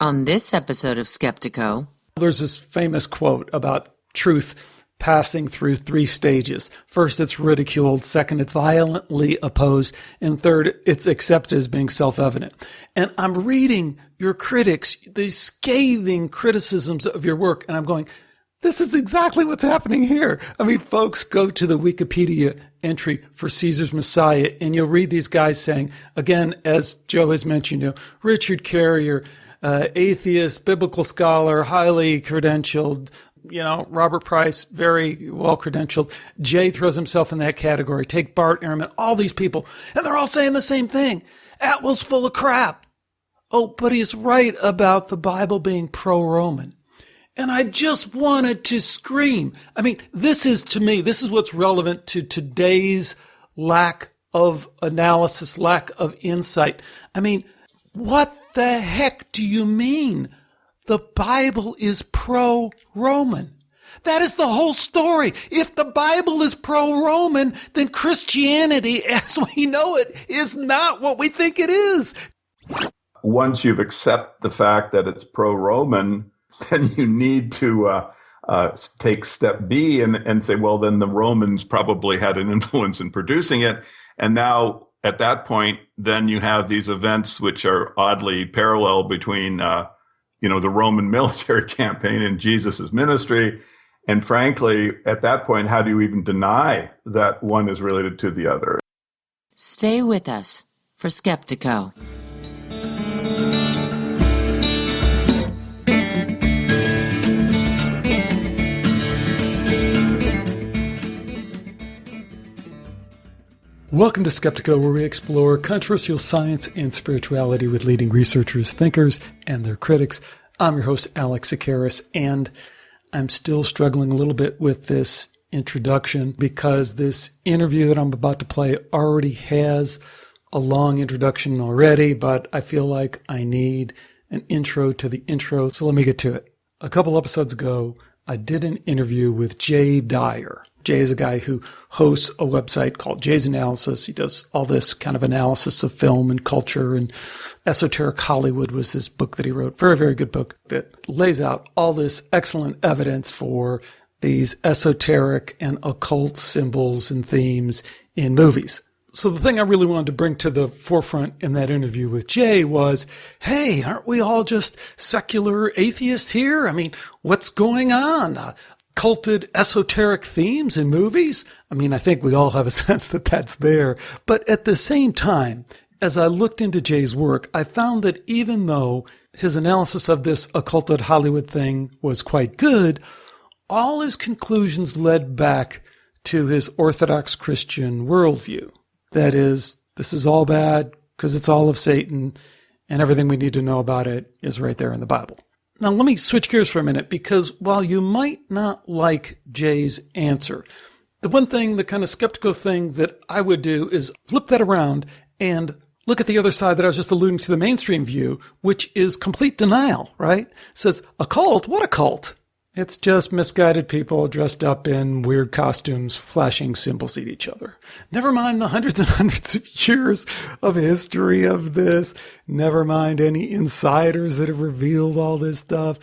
On this episode of Skeptiko, there's this famous quote about truth passing through three stages. First, it's ridiculed. Second, it's violently opposed. And third, it's accepted as being self-evident. And I'm reading your critics, these scathing criticisms of your work, and I'm going, this is exactly what's happening here. I mean, folks, go to the Wikipedia entry for Caesar's Messiah, and you'll read these guys saying, again, as Joe has mentioned, Richard Carrier, atheist, biblical scholar, highly credentialed, Robert Price, very well credentialed. Jay throws himself in that category. Take Bart Ehrman, all these people, and they're all saying the same thing. Atwill's full of crap. Oh, but he's right about the Bible being pro-Roman. And I just wanted to scream. I mean, this is what's relevant to today's lack of analysis, lack of insight. I mean, what the heck do you mean the Bible is pro-Roman? That is the whole story. If the Bible is pro-Roman, then Christianity, as we know it, is not what we think it is. Once you've accepted the fact that it's pro-Roman, then you need to take step B and say, well, then the Romans probably had an influence in producing it. And now at that point, then you have these events which are oddly parallel between, the Roman military campaign and Jesus's ministry. And frankly, at that point, how do you even deny that one is related to the other? Stay with us for Skeptiko. Welcome to Skeptiko, where we explore controversial science and spirituality with leading researchers, thinkers, and their critics. I'm your host, Alex Sakaris, and I'm still struggling a little bit with this introduction because this interview that I'm about to play already has a long introduction already, but I feel like I need an intro to the intro, so let me get to it. A couple episodes ago, I did an interview with Jay Dyer. Jay is a guy who hosts a website called Jay's Analysis. He does all this kind of analysis of film and culture, and Esoteric Hollywood was his book that he wrote. Very, very good book that lays out all this excellent evidence for these esoteric and occult symbols and themes in movies. So the thing I really wanted to bring to the forefront in that interview with Jay was, hey, aren't we all just secular atheists here? I mean, what's going on? Culted esoteric themes in movies? I mean, I think we all have a sense that that's there. But at the same time, as I looked into Jay's work, I found that even though his analysis of this occulted Hollywood thing was quite good, all his conclusions led back to his Orthodox Christian worldview. That is, this is all bad because it's all of Satan, and everything we need to know about it is right there in the Bible. Now, let me switch gears for a minute, because while you might not like Jay's answer, the one thing, the kind of skeptical thing that I would do is flip that around and look at the other side that I was just alluding to, the mainstream view, which is complete denial, right? It says, a cult? What a cult? It's just misguided people dressed up in weird costumes, flashing symbols at each other. Never mind the hundreds and hundreds of years of history of this. Never mind any insiders that have revealed all this stuff.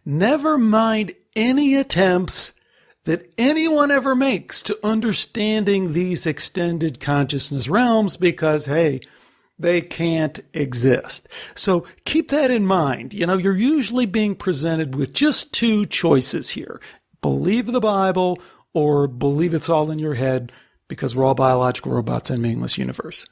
Never mind any attempts that anyone ever makes to understanding these extended consciousness realms, because, hey, they can't exist. So keep that in mind. You're usually being presented with just two choices here. Believe the Bible or believe it's all in your head because we're all biological robots in a meaningless universe.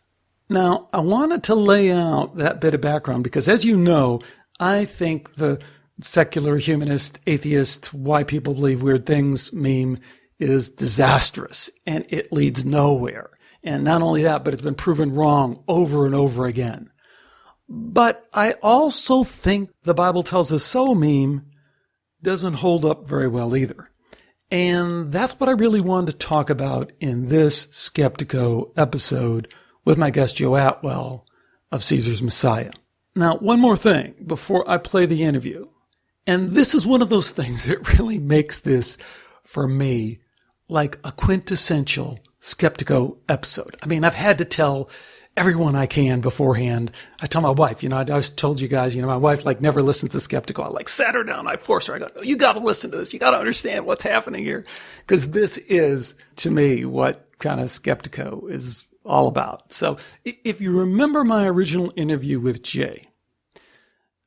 Now, I wanted to lay out that bit of background because, as you know, I think the secular, humanist, atheist, why people believe weird things meme is disastrous and it leads nowhere. And not only that, but it's been proven wrong over and over again. But I also think the Bible tells us so meme doesn't hold up very well either. And that's what I really wanted to talk about in this Skeptiko episode with my guest Joe Atwill of Caesar's Messiah. Now, one more thing before I play the interview. And this is one of those things that really makes this, for me, like a quintessential Skeptiko episode. I mean, I've had to tell everyone I can beforehand. I tell my wife, I just told you guys, my wife never listens to Skeptiko. I sat her down. I forced her. I go, you got to listen to this. You got to understand what's happening here. Because this is, to me, what kind of Skeptiko is all about. So if you remember my original interview with Jay,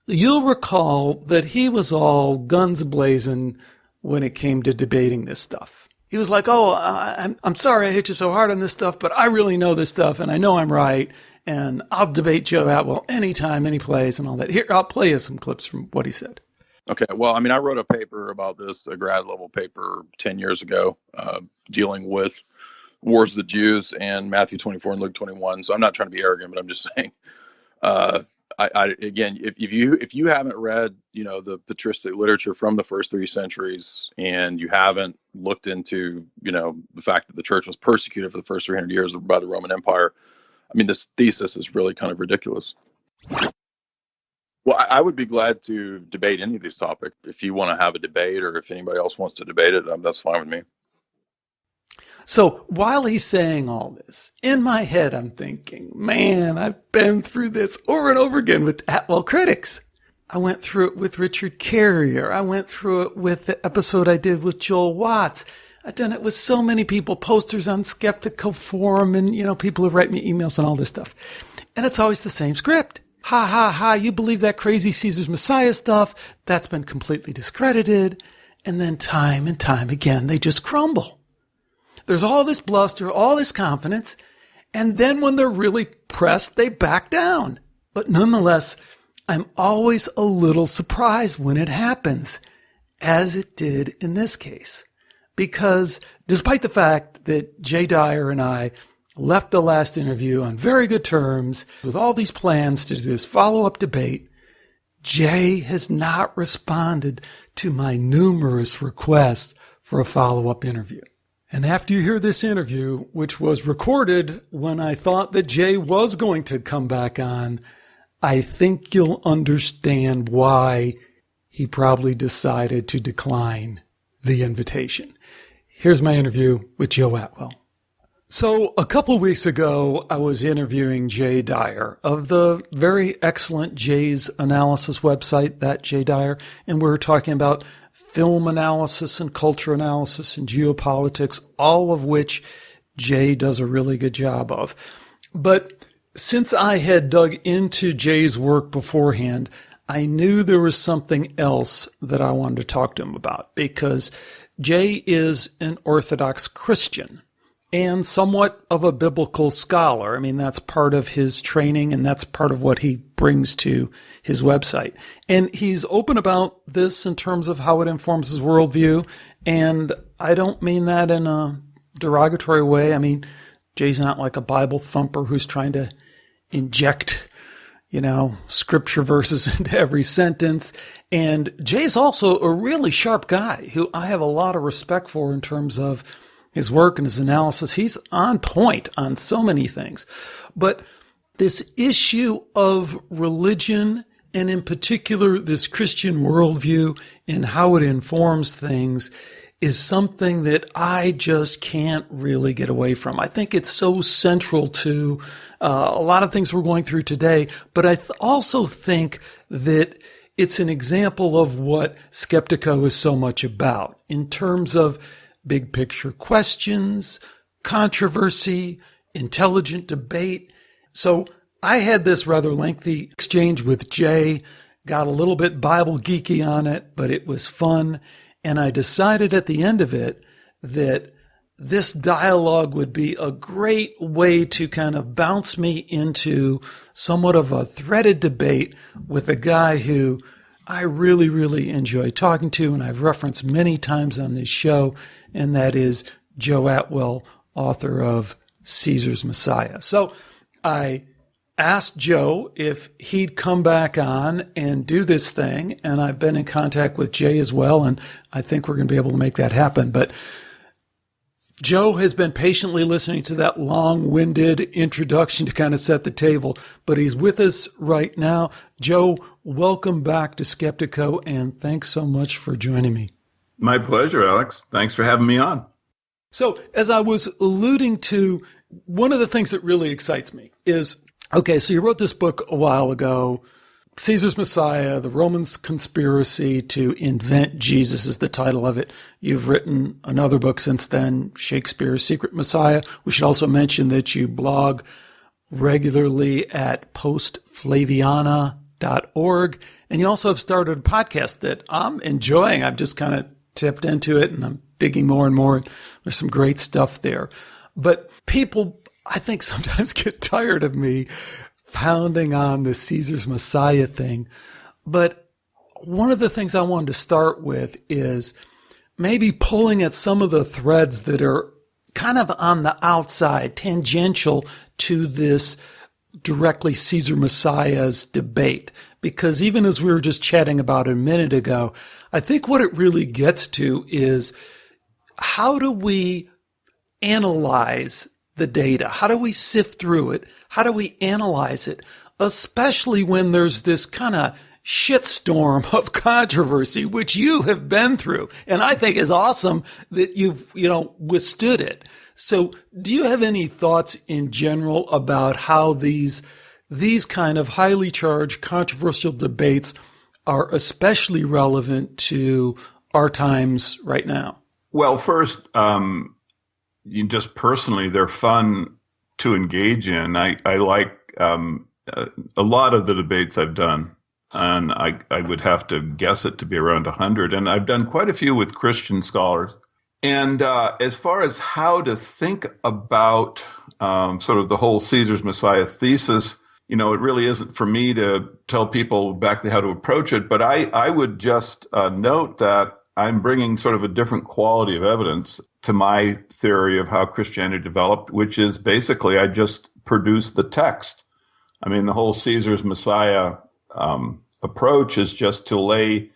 you'll recall that he was all guns blazing when it came to debating this stuff. He was like, I'm sorry I hit you so hard on this stuff, but I really know this stuff, and I know I'm right, and I'll debate Joe Atwill anytime, any place, and all that. Here, I'll play you some clips from what he said. Okay, well, I wrote a paper about this, a grad level paper 10 years ago, dealing with Wars of the Jews and Matthew 24 and Luke 21, so I'm not trying to be arrogant, but I'm just saying, again, if you haven't read, the patristic literature from the first 3 centuries, and you haven't looked into, the fact that the church was persecuted for the first 300 years by the Roman Empire, this thesis is really kind of ridiculous. Well, I would be glad to debate any of these topics. If you want to have a debate, or if anybody else wants to debate it, that's fine with me. So while he's saying all this, in my head, I'm thinking, man, I've been through this over and over again with Atwill critics. I went through it with Richard Carrier. I went through it with the episode I did with Joel Watts. I've done it with so many people, posters on Skeptiko forum, and, people who write me emails and all this stuff. And it's always the same script. Ha, ha, ha, you believe that crazy Caesar's Messiah stuff? That's been completely discredited. And then time and time again, they just crumble. There's all this bluster, all this confidence, and then when they're really pressed, they back down. But nonetheless, I'm always a little surprised when it happens, as it did in this case. Because despite the fact that Jay Dyer and I left the last interview on very good terms, with all these plans to do this follow-up debate, Jay has not responded to my numerous requests for a follow-up interview. And after you hear this interview, which was recorded when I thought that Jay was going to come back on, I think you'll understand why he probably decided to decline the invitation. Here's my interview with Joe Atwill. So a couple weeks ago, I was interviewing Jay Dyer of the very excellent Jay's Analysis website, that Jay Dyer, and we were talking about film analysis and culture analysis and geopolitics, all of which Jay does a really good job of. But since I had dug into Jay's work beforehand, I knew there was something else that I wanted to talk to him about, because Jay is an Orthodox Christian and somewhat of a biblical scholar. That's part of his training, and that's part of what he brings to his website. And he's open about this in terms of how it informs his worldview. And I don't mean that in a derogatory way. Jay's not like a Bible thumper who's trying to inject, scripture verses into every sentence. And Jay's also a really sharp guy who I have a lot of respect for in terms of his work and his analysis. He's on point on so many things. But this issue of religion, and in particular this Christian worldview and how it informs things, is something that I just can't really get away from. I think it's so central to a lot of things we're going through today, but I also think that it's an example of what Skeptiko is so much about in terms of big picture questions, controversy, intelligent debate. So I had this rather lengthy exchange with Jay, got a little bit Bible geeky on it, but it was fun. And I decided at the end of it that this dialogue would be a great way to kind of bounce me into somewhat of a threaded debate with a guy who I really, really enjoy talking to, and I've referenced many times on this show, and that is Joe Atwill, author of Caesar's Messiah. So I asked Joe if he'd come back on and do this thing, and I've been in contact with Jay as well, and I think we're going to be able to make that happen. But Joe has been patiently listening to that long-winded introduction to kind of set the table, but he's with us right now. Joe, welcome back to Skeptiko, and thanks so much for joining me. My pleasure, Alex. Thanks for having me on. So, as I was alluding to, one of the things that really excites me is Okay, so you wrote this book a while ago, Caesar's Messiah, the Romans' Conspiracy to Invent Jesus is the title of it. You've written another book since then, Shakespeare's Secret Messiah. We should also mention that you blog regularly at postflaviana.org. And you also have started a podcast that I'm enjoying. I've just kind of tipped into it and I'm digging more and more. There's some great stuff there. But people, I think, sometimes get tired of me pounding on the Caesar's Messiah thing. But one of the things I wanted to start with is maybe pulling at some of the threads that are kind of on the outside, tangential to this directly Caesar Messiah's debate. Because even as we were just chatting about a minute ago, I think what it really gets to is how do we analyze the data? How do we sift through it? How do we analyze it? Especially when there's this kind of shitstorm of controversy, which you have been through. And I think is awesome that you've, withstood it. So do you have any thoughts in general about how these kind of highly charged controversial debates are especially relevant to our times right now? Well, first, you just personally, they're fun to engage in. I like a lot of the debates I've done, and I would have to guess it to be around 100. And I've done quite a few with Christian scholars. And as far as how to think about sort of the whole Caesar's Messiah thesis, it really isn't for me to tell people exactly how to approach it. But I would just note that I'm bringing sort of a different quality of evidence to my theory of how Christianity developed, which is basically I just produce the text. I mean, the whole Caesar's Messiah approach is just to lay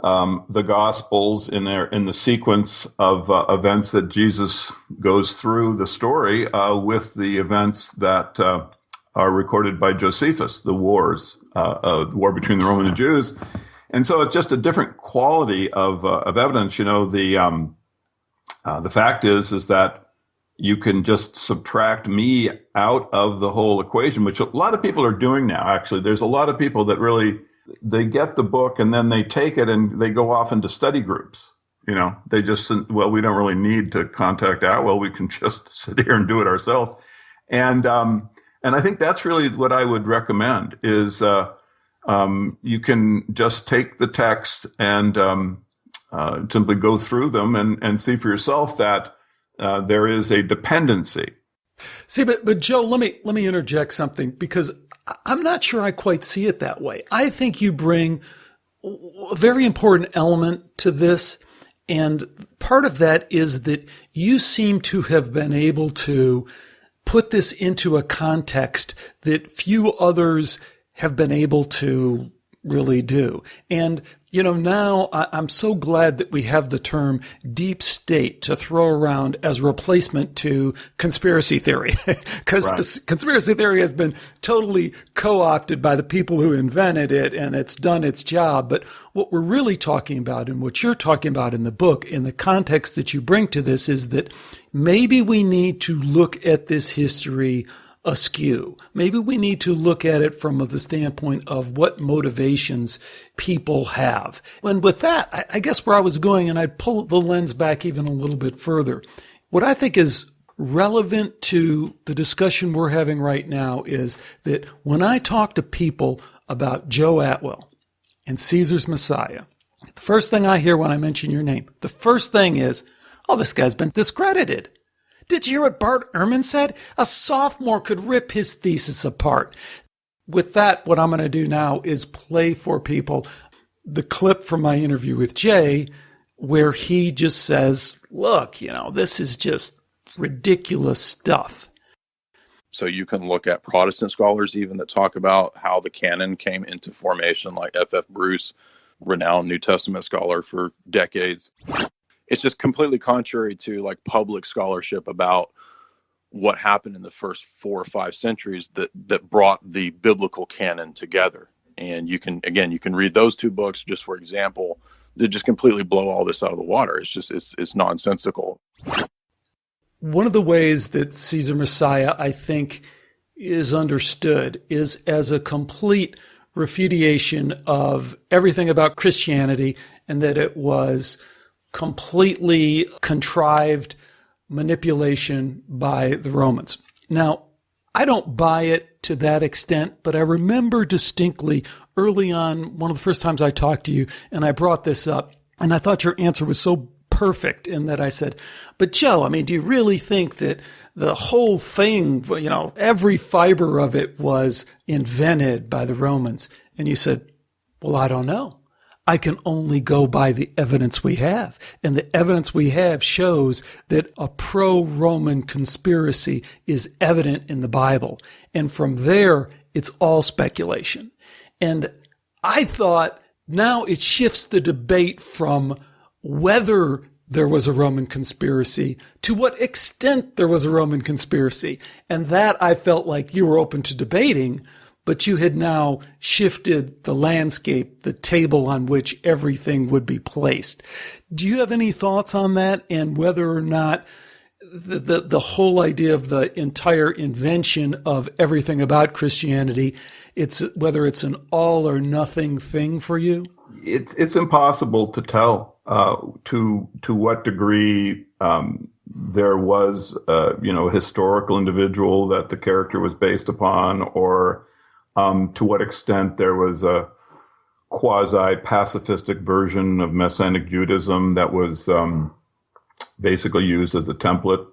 the Gospels in the sequence of events that Jesus goes through the story with the events that are recorded by Josephus, the wars, the war between the Roman and Jews. And so it's just a different quality of evidence. The fact is that you can just subtract me out of the whole equation, which a lot of people are doing now. Actually, there's a lot of people that really, they get the book and then they take it and they go off into study groups. They just, we don't really need to contact Atwill. We can just sit here and do it ourselves. And I think that's really what I would recommend is, you can just take the text and simply go through them and see for yourself that there is a dependency. See, but Joe, let me interject something because I'm not sure I quite see it that way. I think you bring a very important element to this, and part of that is that you seem to have been able to put this into a context that few others have been able to really do. And, now I'm so glad that we have the term deep state to throw around as a replacement to conspiracy theory, because conspiracy theory has been totally co-opted by the people who invented it and it's done its job. But what we're really talking about and what you're talking about in the book, in the context that you bring to this, is that maybe we need to look at this history askew. Maybe we need to look at it from the standpoint of what motivations people have. And with that, I guess where I was going, and I'd pull the lens back even a little bit further, what I think is relevant to the discussion we're having right now is that when I talk to people about Joe Atwill and Caesar's Messiah, the first thing I hear when I mention your name, the first thing is, oh, this guy's been discredited. Did you hear what Bart Ehrman said? A sophomore could rip his thesis apart. With that, what I'm going to do now is play for people the clip from my interview with Jay, where he just says, look, this is just ridiculous stuff. So you can look at Protestant scholars even that talk about how the canon came into formation, like F.F. Bruce, renowned New Testament scholar for decades. It's just completely contrary to like public scholarship about what happened in the first 4 or 5 centuries that brought the biblical canon together. And you can read those 2 books just for example, that just completely blow all this out of the water. It's nonsensical. One of the ways that Caesar Messiah, I think, is understood is as a complete refutation of everything about Christianity, and that it was completely contrived manipulation by the Romans. Now, I don't buy it to that extent, but I remember distinctly early on, one of the first times I talked to you, and I brought this up, and I thought your answer was so perfect in that I said, but Joe, I mean, do you really think that the whole thing, every fiber of it was invented by the Romans? And you said, well, I don't know. I can only go by the evidence we have. And the evidence we have shows that a pro-Roman conspiracy is evident in the Bible. And from there, it's all speculation. And I thought now it shifts the debate from whether there was a Roman conspiracy to what extent there was a Roman conspiracy. And that I felt like you were open to debating, but you had now shifted the landscape, the table on which everything would be placed. Do you have any thoughts on that, and whether or not the whole idea of the entire invention of everything about Christianity, whether it's an all or nothing thing for you? It's impossible to tell to what degree there was a historical individual that the character was based upon, or to what extent there was a quasi-pacifistic version of Messianic Judaism that was basically used as a template.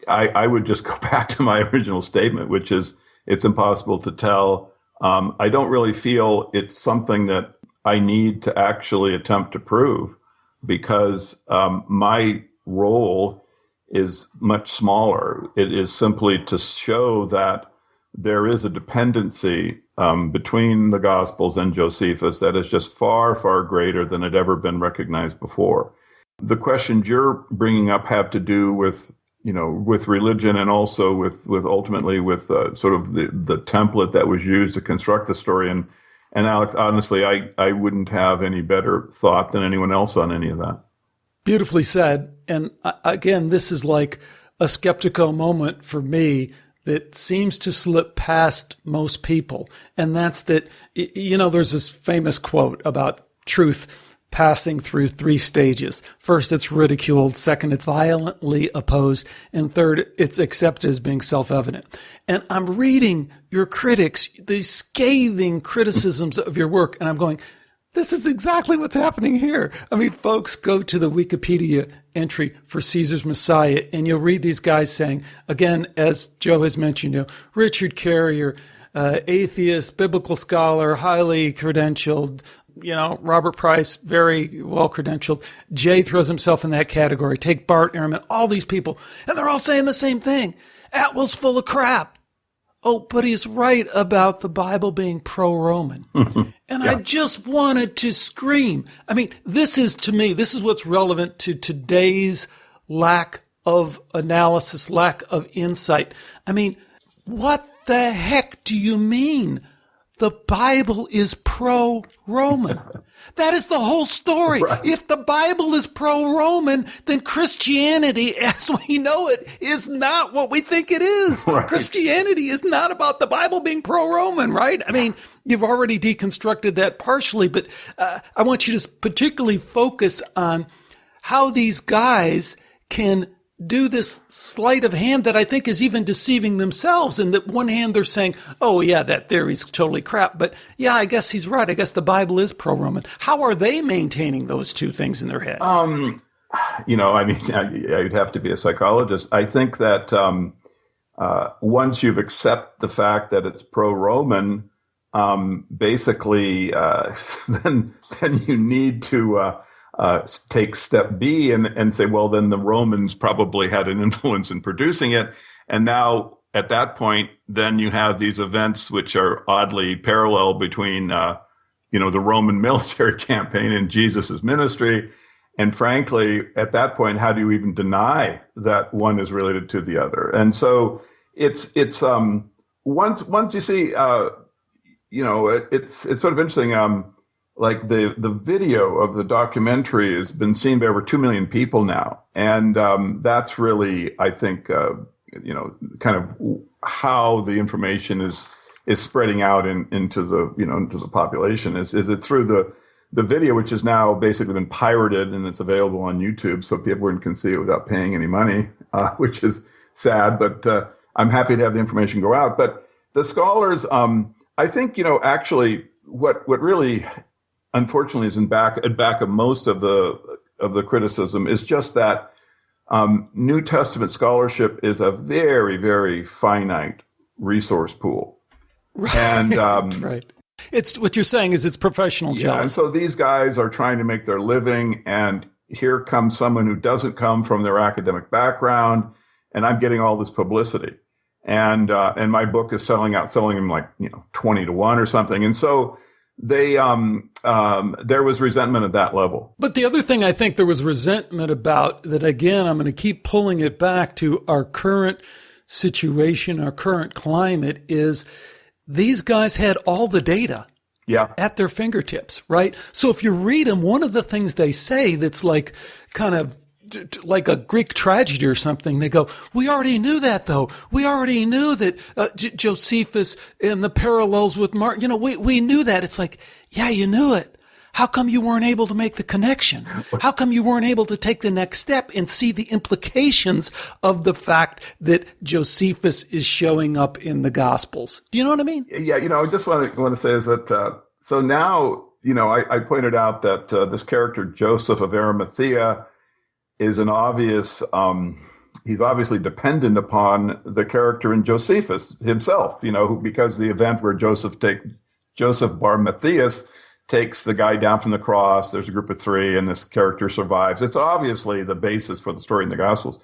I would just go back to my original statement, which is it's impossible to tell. I don't really feel it's something that I need to actually attempt to prove, because my role is much smaller. It is simply to show that there is a dependency between the Gospels and Josephus that is just far, far greater than had ever been recognized before. The questions you're bringing up have to do with religion, and also with ultimately with sort of the template that was used to construct the story. And Alex, honestly, I wouldn't have any better thought than anyone else on any of that. Beautifully said. And again, this is like a Skeptiko moment for me that seems to slip past most people. And that's that, there's this famous quote about truth passing through three stages. First, it's ridiculed. Second, it's violently opposed. And third, it's accepted as being self-evident. And I'm reading your critics, these scathing criticisms of your work, and I'm going, this is exactly what's happening here. I mean, folks, go to the Wikipedia entry for Caesar's Messiah, and you'll read these guys saying, again, as Joe has mentioned, Richard Carrier, atheist, biblical scholar, highly credentialed, Robert Price, very well credentialed. Jay throws himself in that category. Take Bart Ehrman, all these people, and they're all saying the same thing. Atwill's full of crap. Oh, but he's right about the Bible being pro-Roman. And yeah. I just wanted to scream. I mean, this is what's relevant to today's lack of analysis, lack of insight. I mean, what the heck do you mean the Bible is pro-Roman? That is the whole story. Right. If the Bible is pro-Roman, then Christianity, as we know it, is not what we think it is. Right. Christianity is not about the Bible being pro-Roman, right? I mean, you've already deconstructed that partially, but I want you to particularly focus on how these guys can do this sleight of hand that I think is even deceiving themselves. And that one hand they're saying, oh yeah, that theory's totally crap. But yeah, I guess he's right. I guess the Bible is pro-Roman. How are they maintaining those two things in their head? I'd have to be a psychologist. I think that once you've accepted the fact that it's pro-Roman, basically, then you need to take step B and say, well, then the Romans probably had an influence in producing it. And now at that point, then you have these events which are oddly parallel between, the Roman military campaign and Jesus's ministry. And frankly, at that point, how do you even deny that one is related to the other? And so it's once you see, it's sort of interesting. Like the video of the documentary has been seen by over 2 million people now. And that's really, I think, kind of how the information is spreading out into the population. Is it through the video, which has now basically been pirated and it's available on YouTube, so people can see it without paying any money, which is sad. But I'm happy to have the information go out. But the scholars, I think, actually, what really, unfortunately, is at back of most of the criticism is just that New Testament scholarship is a very, very finite resource pool. Right. And right. It's what you're saying is it's professional job. Yeah, and so these guys are trying to make their living, and here comes someone who doesn't come from their academic background, and I'm getting all this publicity. And my book is selling them like 20 to 1 or something. And so they there was resentment at that level. But the other thing I think there was resentment about, that again, I'm going to keep pulling it back to our current situation, our current climate, is these guys had all the data at their fingertips, right? So if you read them, one of the things they say that's like kind of like a Greek tragedy or something, they go, we already knew that though. We already knew that Josephus and the parallels with Mark, we knew that. It's like, yeah, you knew it. How come you weren't able to make the connection? How come you weren't able to take the next step and see the implications of the fact that Josephus is showing up in the Gospels? Do you know what I mean? Yeah, I just want to say is that, so now, I pointed out that this character, Joseph of Arimathea, is an obvious, he's obviously dependent upon the character in Josephus himself, because the event where Joseph bar Matthias takes the guy down from the cross, there's a group of 3, and this character survives. It's obviously the basis for the story in the Gospels.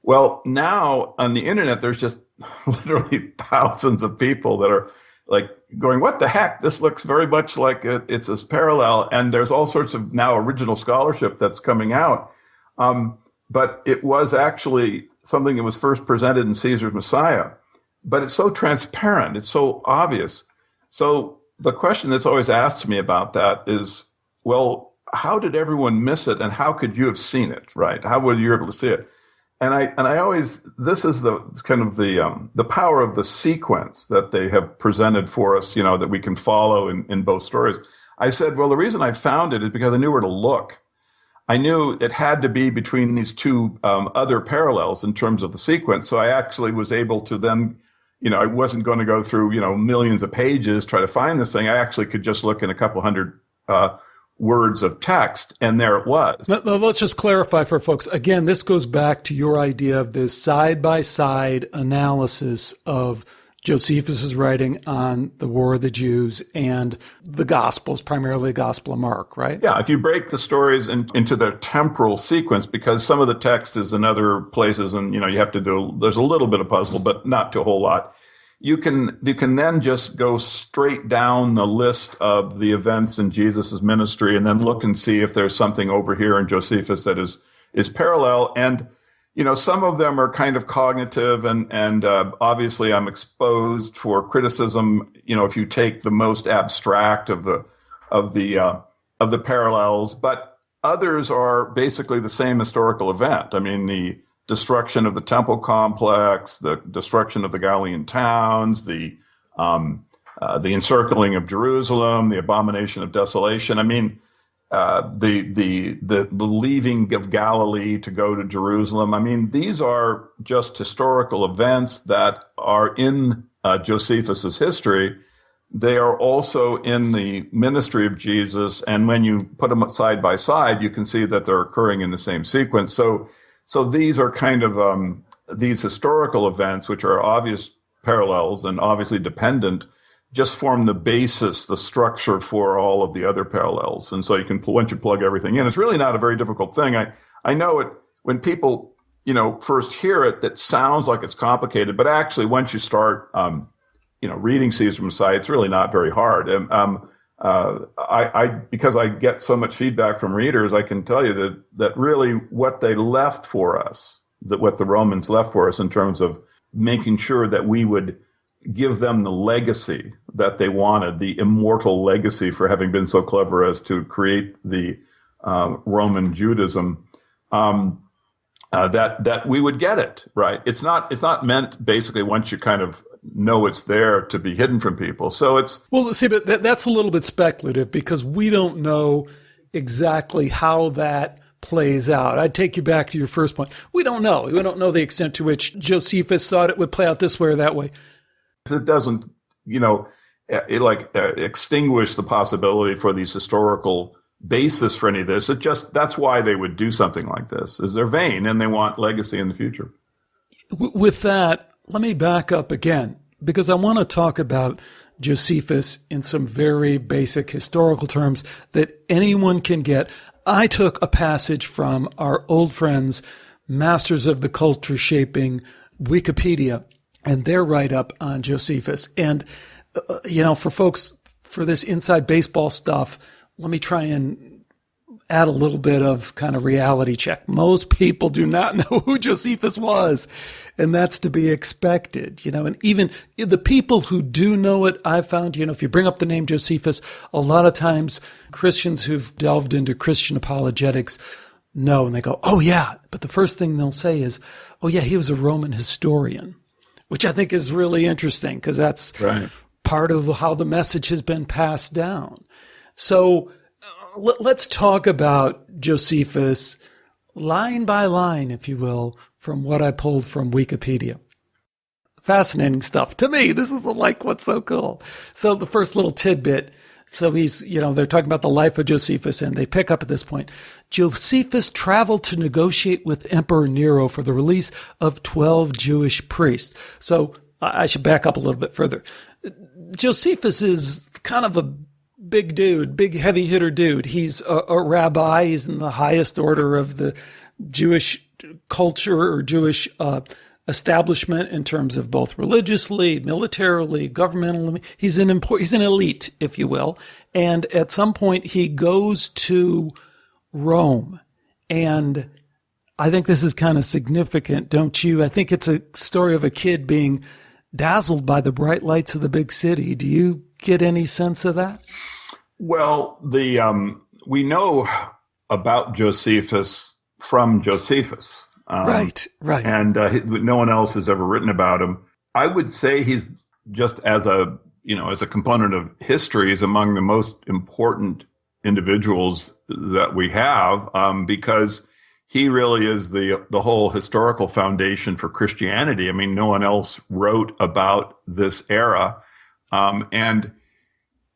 Well, now on the internet, there's just literally thousands of people that are like going, what the heck? This looks very much like it's this parallel. And there's all sorts of now original scholarship that's coming out. But it was actually something that was first presented in Caesar's Messiah. But it's so transparent. It's so obvious. So the question that's always asked me about that is, well, how did everyone miss it, and how could you have seen it, right? How were you able to see it? And I always, this is the kind of the power of the sequence that they have presented for us, that we can follow in both stories. I said, well, the reason I found it is because I knew where to look. I knew it had to be between these 2 other parallels in terms of the sequence. So I actually was able to then, I wasn't going to go through, millions of pages, try to find this thing. I actually could just look in a couple hundred words of text, and there it was. Let's just clarify for folks. Again, this goes back to your idea of this side-by-side analysis of Josephus's writing on the War of the Jews and the Gospels, primarily the Gospel of Mark, right? Yeah, if you break the stories into their temporal sequence, because some of the text is in other places, and you have to there's a little bit of puzzle, but not to a whole lot. You can then just go straight down the list of the events in Jesus's ministry, and then look and see if there's something over here in Josephus that is parallel. And some of them are kind of cognitive, and obviously I'm exposed for criticism. If you take the most abstract of the parallels, but others are basically the same historical event. I mean, the destruction of the temple complex, the destruction of the Galilean towns, the encircling of Jerusalem, the abomination of desolation. I mean, the leaving of Galilee to go to Jerusalem. I mean, these are just historical events that are in Josephus's history. They are also in the ministry of Jesus, and when you put them side by side, you can see that they're occurring in the same sequence. So these are kind of these historical events, which are obvious parallels and obviously dependent, just form the basis, the structure for all of the other parallels. And so you can, once you plug everything in, it's really not a very difficult thing. I know it when people, first hear it, that sounds like it's complicated, but actually once you start, reading Caesar's Messiah, it's really not very hard. Because I get so much feedback from readers, I can tell you that really what they left for us, what the Romans left for us in terms of making sure that we would give them the legacy that they wanted, the immortal legacy for having been so clever as to create the Roman Judaism. that we would get it right. It's not meant basically once you kind of know it's there to be hidden from people. So it's Well, see, but that's a little bit speculative because we don't know exactly how that plays out. I'd take you back to your first point. We don't know. We don't know the extent to which Josephus thought it would play out this way or that way. it doesn't, extinguish the possibility for these historical basis for any of this. That's why they would do something like this, is they're vain and they want legacy in the future. With that, let me back up again, because I want to talk about Josephus in some very basic historical terms that anyone can get. I took a passage from our old friends, Masters of the Culture Shaping Wikipedia, and their write-up on Josephus. And, for folks, for this inside baseball stuff, let me try and add a little bit of kind of reality check. Most people do not know who Josephus was, and that's to be expected, and even the people who do know it, I've found, if you bring up the name Josephus, a lot of times Christians who've delved into Christian apologetics know, and they go, oh yeah, but the first thing they'll say is, oh yeah, he was a Roman historian, which I think is really interesting because that's right. Part of how the message has been passed down. So let's talk about Josephus line by line, if you will, from what I pulled from Wikipedia. Fascinating stuff. To me, this is like what's so cool. So the first little tidbit. So he's, they're talking about the life of Josephus, and they pick up at this point. Josephus traveled to negotiate with Emperor Nero for the release of 12 Jewish priests. So I should back up a little bit further. Josephus is kind of a big dude, big heavy hitter dude. He's a rabbi. He's in the highest order of the Jewish culture or Jewish establishment in terms of both religiously, militarily, governmentally. He's an elite, if you will. And at some point he goes to Rome. And I think this is kind of significant, don't you? I think it's a story of a kid being dazzled by the bright lights of the big city. Do you get any sense of that? Well, we know about Josephus from Josephus. Right. And no one else has ever written about him. I would say he's just as a component of history is among the most important individuals that we have, because he really is the whole historical foundation for Christianity. I mean, no one else wrote about this era. And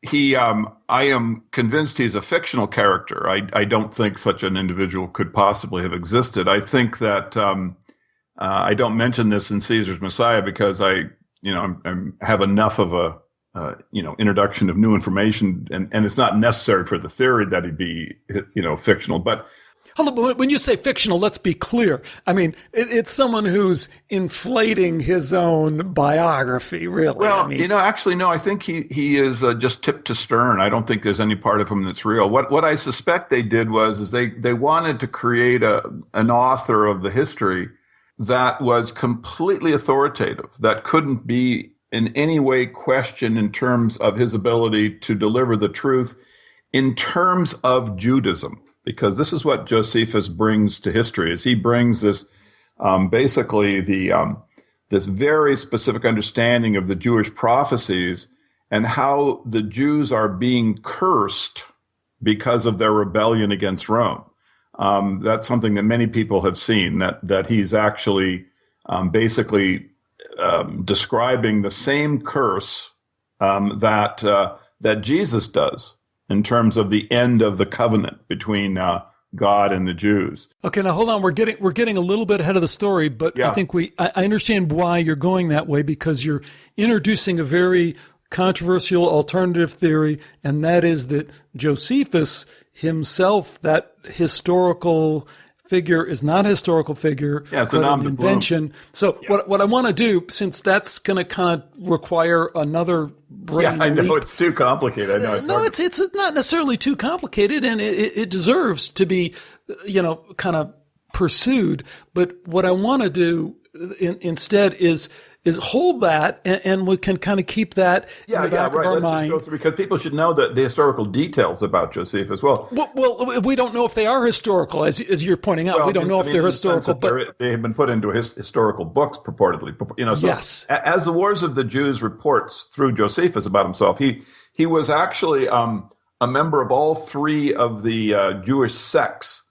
he, I am convinced he's a fictional character. I don't think such an individual could possibly have existed. I think that I don't mention this in Caesar's Messiah because I have enough of a introduction of new information, and it's not necessary for the theory that he'd be fictional. But hold on, when you say fictional, let's be clear. I mean, it's someone who's inflating his own biography, really. Well, actually, no, I think he is just tip to stern. I don't think there's any part of him that's real. What I suspect they did is they wanted to create an author of the history that was completely authoritative, that couldn't be in any way questioned in terms of his ability to deliver the truth in terms of Judaism. Because this is what Josephus brings to history, is he brings this basically this very specific understanding of the Jewish prophecies and how the Jews are being cursed because of their rebellion against Rome. That's something that many people have seen, that he's actually basically describing the same curse that Jesus does, in terms of the end of the covenant between God and the Jews. Okay, now hold on. We're getting a little bit ahead of the story, but yeah. I think I understand why you're going that way, because you're introducing a very controversial alternative theory, and that is that Josephus himself, that historical figure, is not a historical figure, it's but an invention. So what I want to do, since that's going to kind of require another brain I know leap, it's too complicated. I know it's not necessarily too complicated, and it deserves to be, kind of pursued. But what I want to do instead is is hold that, and we can kind of keep that in the back of our Let's mind. just go through, because people should know the historical details about Josephus as well. Well, we don't know if they are historical, as you're pointing out. We don't know if they're historical, but they have been put into historical books purportedly. So yes. As the Wars of the Jews reports through Josephus about himself, he was actually a member of all three of the Jewish sects,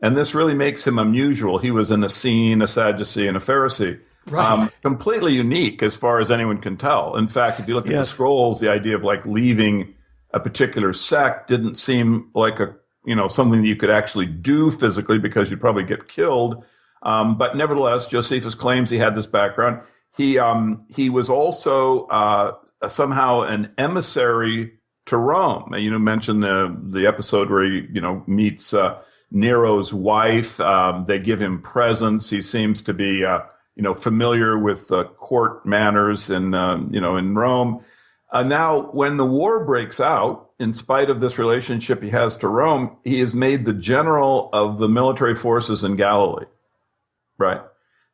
and this really makes him unusual. He was an Essene, a Sadducee, and a Pharisee. Right. Completely unique as far as anyone can tell. In fact, if you look at the scrolls, the idea of like leaving a particular sect didn't seem like something that you could actually do physically, because you'd probably get killed. But nevertheless, Josephus claims he had this background. He was also somehow an emissary to Rome. You mentioned the episode where he meets Nero's wife. They give him presents. He seems to be familiar with court manners in Rome. Now, when the war breaks out, in spite of this relationship he has to Rome, he is made the general of the military forces in Galilee, right?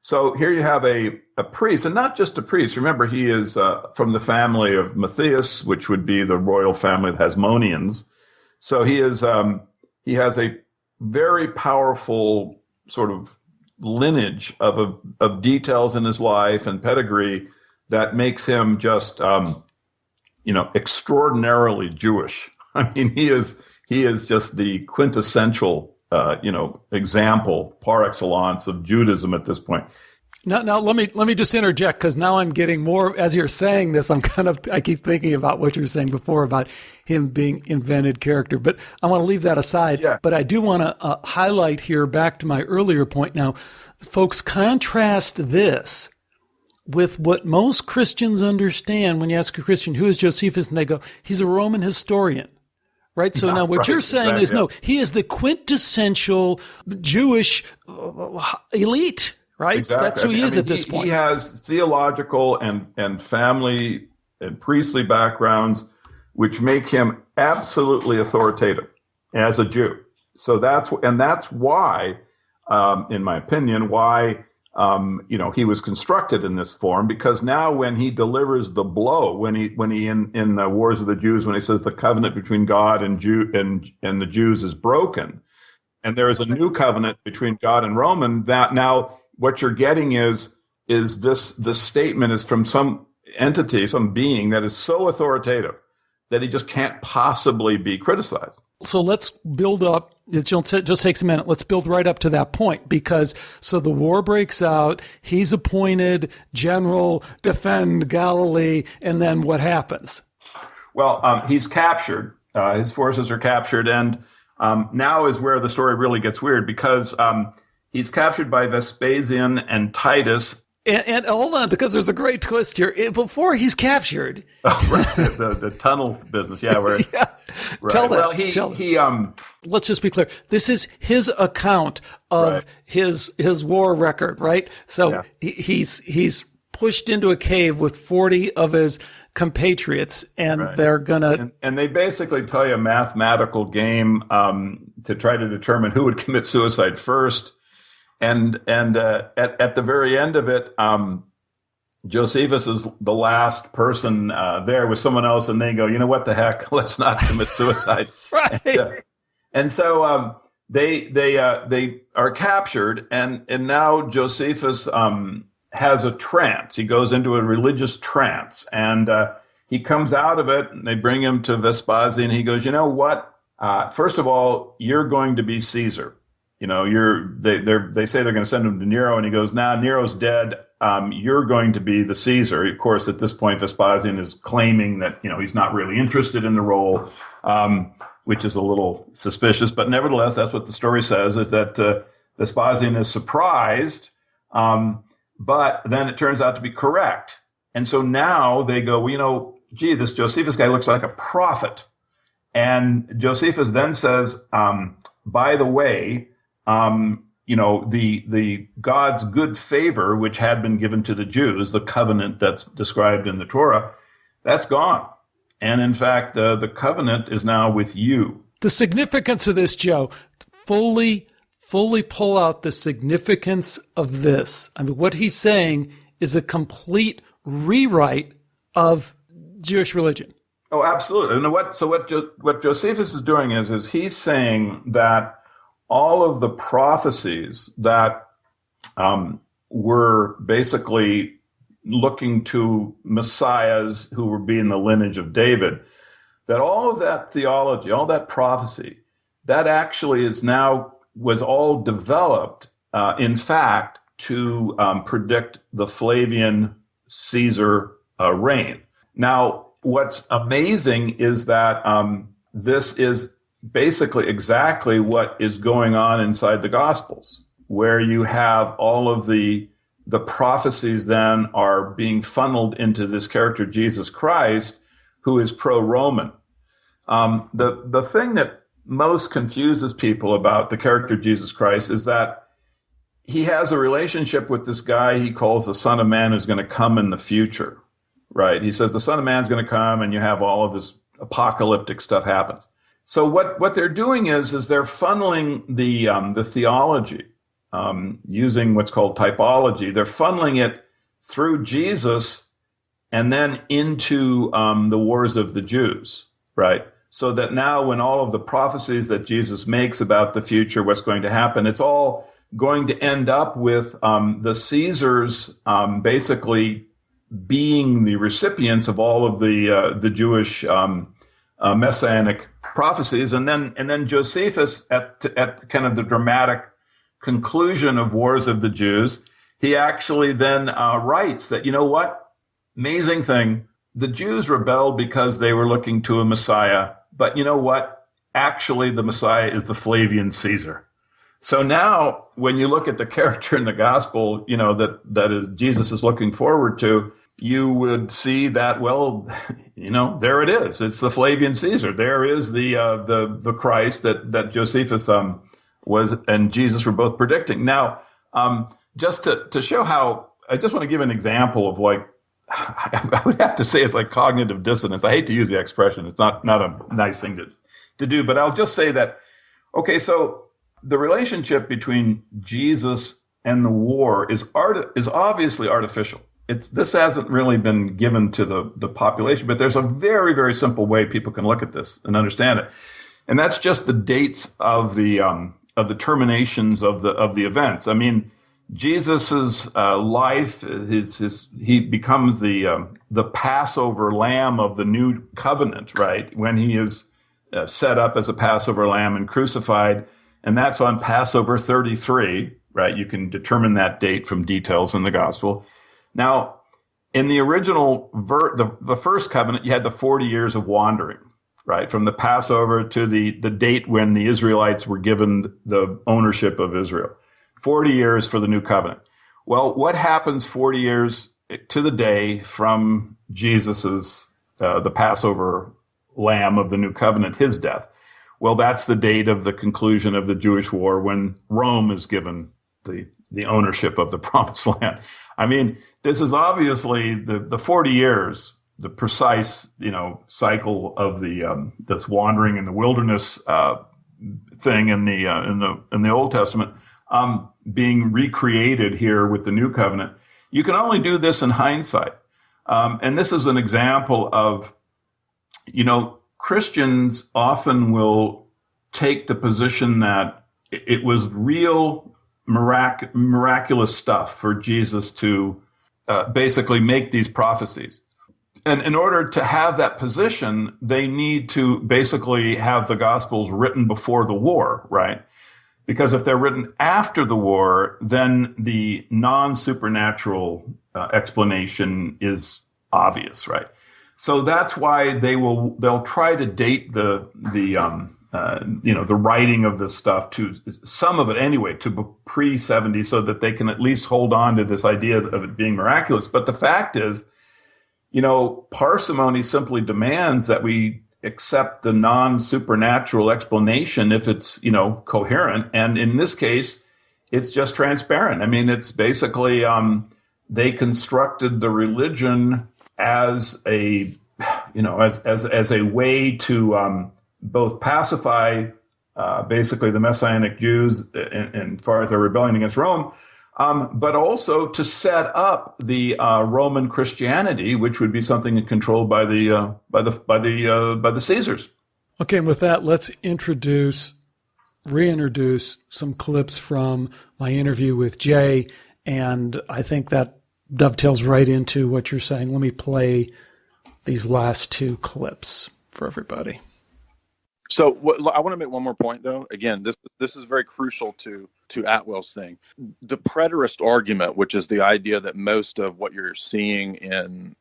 So here you have a priest, and not just a priest. Remember, he is from the family of Matthias, which would be the royal family of the Hasmoneans. So he has a very powerful sort of lineage of details in his life and pedigree that makes him just extraordinarily Jewish. I mean, he is just the quintessential example par excellence of Judaism at this point. Now let me just interject, because now I'm getting more, as you're saying this, I keep thinking about what you were saying before about him being invented character, but I want to leave that aside. Yeah. But I do want to highlight here, back to my earlier point. Now, folks, contrast this with what most Christians understand when you ask a Christian, who is Josephus? And they go, he's a Roman historian. Right. So now what you're saying is, no, he is the quintessential Jewish elite. Right? Exactly. That's who he is at this point. He has theological and family and priestly backgrounds, which make him absolutely authoritative as a Jew. So that's why, in my opinion, he was constructed in this form, because now when he delivers the blow, when he in the Wars of the Jews, when he says the covenant between God and the Jews is broken, and there is a new covenant between God and Roman, that now what you're getting is this statement is from some entity, some being that is so authoritative that he just can't possibly be criticized. So let's build up. It just takes a minute. Let's build right up to that point, because so the war breaks out. He's appointed general, defend Galilee, and then what happens? Well, he's captured. His forces are captured, and now is where the story really gets weird, because he's captured by Vespasian and Titus. And hold on, because there's a great twist here. Before he's captured, the tunnel business, yeah. Right. Tell that. Let's just be clear. This is his account of his war record, right? So he's pushed into a cave with 40 of his compatriots, and they're gonna and they basically play a mathematical game to try to determine who would commit suicide first. And at the very end of it, Josephus is the last person there with someone else, and they go, you know what the heck, let's not commit suicide. And so they are captured, and now Josephus has a trance. He goes into a religious trance, and he comes out of it, and they bring him to Vespasian. He goes, you know what? First of all, you're going to be Caesar. They say they're going to send him to Nero, and he goes, nah, Nero's dead. You're going to be the Caesar. Of course, at this point, Vespasian is claiming that, he's not really interested in the role, which is a little suspicious. But nevertheless, that's what the story says, is that Vespasian is surprised, but then it turns out to be correct. And so now they go, well, this Josephus guy looks like a prophet. And Josephus then says, by the way, the God's good favor, which had been given to the Jews, the covenant that's described in the Torah, that's gone. And in fact, the covenant is now with you. The significance of this, Joe, fully pull out the significance of this. I mean, what he's saying is a complete rewrite of Jewish religion. Oh, absolutely. And what Josephus is doing is he's saying that all of the prophecies that were basically looking to messiahs who were being the lineage of David, that all of that theology, all that prophecy, that actually was all developed, in fact, to predict the Flavian Caesar reign. Now, what's amazing is that this is basically exactly what is going on inside the Gospels, where you have all of the prophecies then are being funneled into this character, Jesus Christ, who is pro-Roman. The thing that most confuses people about the character Jesus Christ is that he has a relationship with this guy he calls the Son of Man who's going to come in the future, right? He says the Son of Man's going to come and you have all of this apocalyptic stuff happens. So what they're doing is they're funneling the theology using what's called typology. They're funneling it through Jesus and then into the wars of the Jews, right? So that now when all of the prophecies that Jesus makes about the future, what's going to happen, it's all going to end up with the Caesars basically being the recipients of all of the Jewish messianic prophecies, and then Josephus at kind of the dramatic conclusion of Wars of the Jews, he actually then writes that, you know what, amazing thing, the Jews rebelled because they were looking to a Messiah, but you know what, actually the Messiah is the Flavian Caesar. So now, when you look at the character in the gospel, you know, that is Jesus is looking forward to, you would see that, well, you know, there it is. It's the Flavian Caesar. There is the Christ that Josephus was and Jesus were both predicting. Now, just to show how, I just want to give an example of like, I would have to say it's like cognitive dissonance. I hate to use the expression. It's not a nice thing to do, but I'll just say that, okay, so the relationship between Jesus and the war is obviously artificial. This hasn't really been given to the population, but there's a very, very simple way people can look at this and understand it. And that's just the dates of the terminations of the events. I mean, Jesus's life, he becomes the Passover lamb of the new covenant, right? When he is set up as a Passover lamb and crucified, and that's on Passover 33, right? You can determine that date from details in the gospel. Now, in the original, the first covenant, you had the 40 years of wandering, right? From the Passover to the date when the Israelites were given the ownership of Israel. 40 years for the new covenant. Well, what happens 40 years to the day from Jesus's, the Passover lamb of the new covenant, his death? Well, that's the date of the conclusion of the Jewish war when Rome is given the ownership of the promised land. I mean, this is obviously the 40 years, the precise, you know, cycle of this wandering in the wilderness thing in the Old Testament being recreated here with the new covenant. You can only do this in hindsight, and this is an example of, you know, Christians often will take the position that it was real miraculous stuff for Jesus to basically make these prophecies. And in order to have that position, they need to basically have the Gospels written before the war, right? Because if they're written after the war, then the non-supernatural explanation is obvious, right? So that's why they'll try to date the writing of this stuff to some of it anyway to pre-70, so that they can at least hold on to this idea of it being miraculous. But the fact is, you know, parsimony simply demands that we accept the non-supernatural explanation if it's, you know, coherent. And in this case, it's just transparent. I mean, it's basically they constructed the religion as a, you know, as a way to both pacify basically the Messianic Jews in far as their rebellion against Rome, but also to set up the Roman Christianity, which would be something controlled by the Caesars. Okay, and with that, let's reintroduce some clips from my interview with Jay, and I think that dovetails right into what you're saying. Let me play these last two clips for everybody. So I want to make one more point, though. Again, this is very crucial to Atwill's thing. The preterist argument, which is the idea that most of what you're seeing in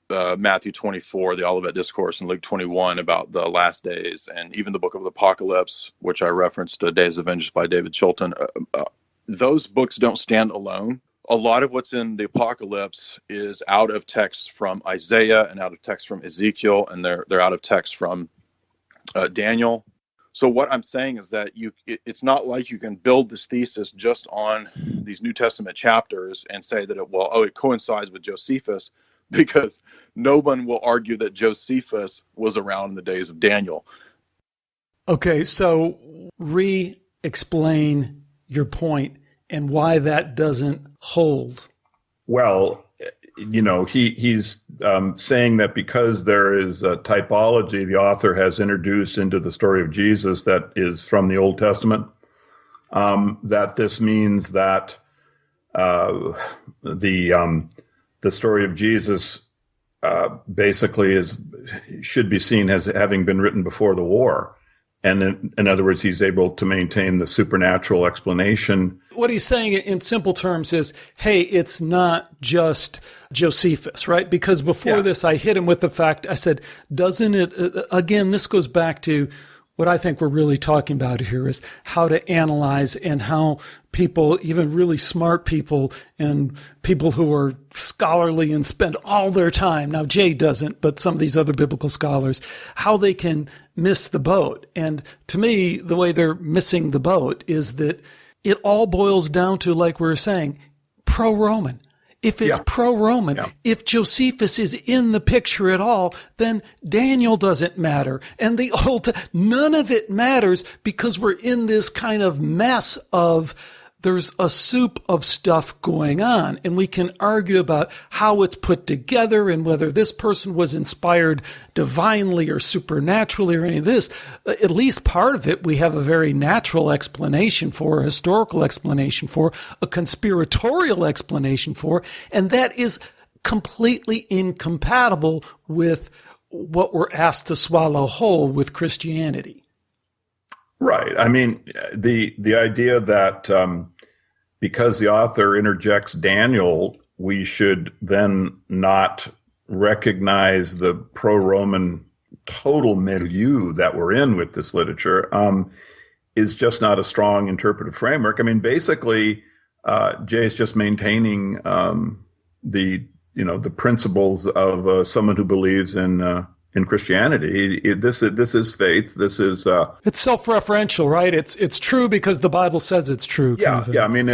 Matthew 24, the Olivet Discourse, and Luke 21 about the last days, and even the book of the Apocalypse, which I referenced, Days of Vengeance by David Chilton, those books don't stand alone. A lot of what's in the Apocalypse is out of text from Isaiah and out of text from Ezekiel, and they're out of text from Daniel. So what I'm saying is that it's not like you can build this thesis just on these New Testament chapters and say that it coincides with Josephus, because no one will argue that Josephus was around in the days of Daniel. Okay, so re-explain your point and why that doesn't hold. Well, he's saying that because there is a typology the author has introduced into the story of Jesus that is from the Old Testament, that this means that the story of Jesus basically should be seen as having been written before the war. And in other words, he's able to maintain the supernatural explanation. What he's saying in simple terms is, hey, it's not just Josephus, right? Because before this, I hit him with the fact, I said, doesn't it, again, this goes back to what I think we're really talking about here is how to analyze and how people, even really smart people and people who are scholarly and spend all their time, now Jay doesn't, but some of these other biblical scholars, how they can miss the boat. And to me, the way they're missing the boat is that it all boils down to, like we were saying, pro-Roman. If it's pro-Roman, if Josephus is in the picture at all, then Daniel doesn't matter. And none of it matters because we're in this kind of mess of there's a soup of stuff going on, and we can argue about how it's put together and whether this person was inspired divinely or supernaturally or any of this. At least part of it we have a very natural explanation for, a historical explanation for, a conspiratorial explanation for, and that is completely incompatible with what we're asked to swallow whole with Christianity. Right. I mean, the idea that because the author interjects Daniel, we should then not recognize the pro-Roman total milieu that we're in with this literature is just not a strong interpretive framework. I mean, basically, Jay is just maintaining the principles of someone who believes in Christianity. This is faith. This is it's self-referential, right? It's true because the Bible says it's true. Yeah. I mean,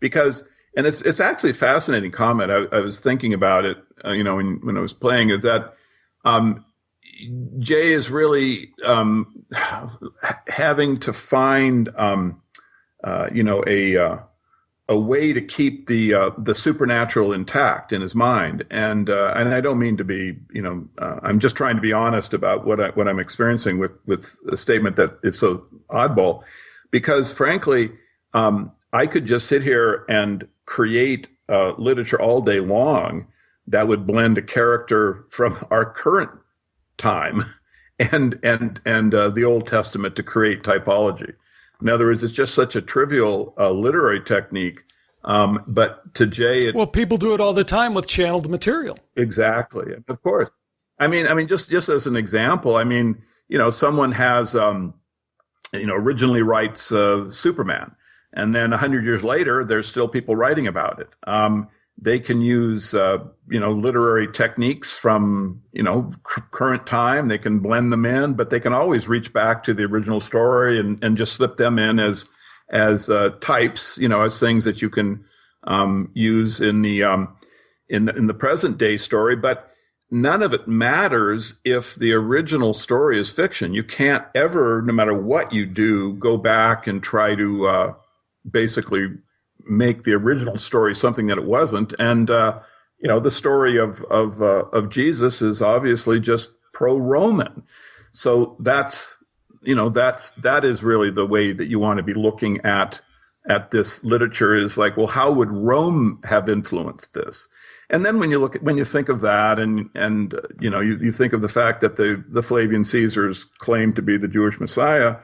because it's actually a fascinating comment. I was thinking about it, when I was playing it, that Jay is really having to find a way to keep the supernatural intact in his mind, and I don't mean to be, I'm just trying to be honest about what I'm experiencing with a statement that is so oddball, because frankly, I could just sit here and create literature all day long that would blend a character from our current time and the Old Testament to create typology. In other words, it's just such a trivial literary technique. But to Jay, people do it all the time with channeled material. Exactly, of course. I mean, just as an example, someone has, originally writes Superman, and then 100 years later, there's still people writing about it. They can use, literary techniques from, current time. They can blend them in, but they can always reach back to the original story and just slip them in as types, as things that you can use in the present day story. But none of it matters if the original story is fiction. You can't ever, no matter what you do, go back and try to basically make the original story something that it wasn't. And the story of Jesus is obviously just pro-Roman. So that is really the way that you want to be looking at this literature, is like, well, how would Rome have influenced this? And then when you think of that, and you think of the fact that the Flavian Caesars claim to be the Jewish Messiah,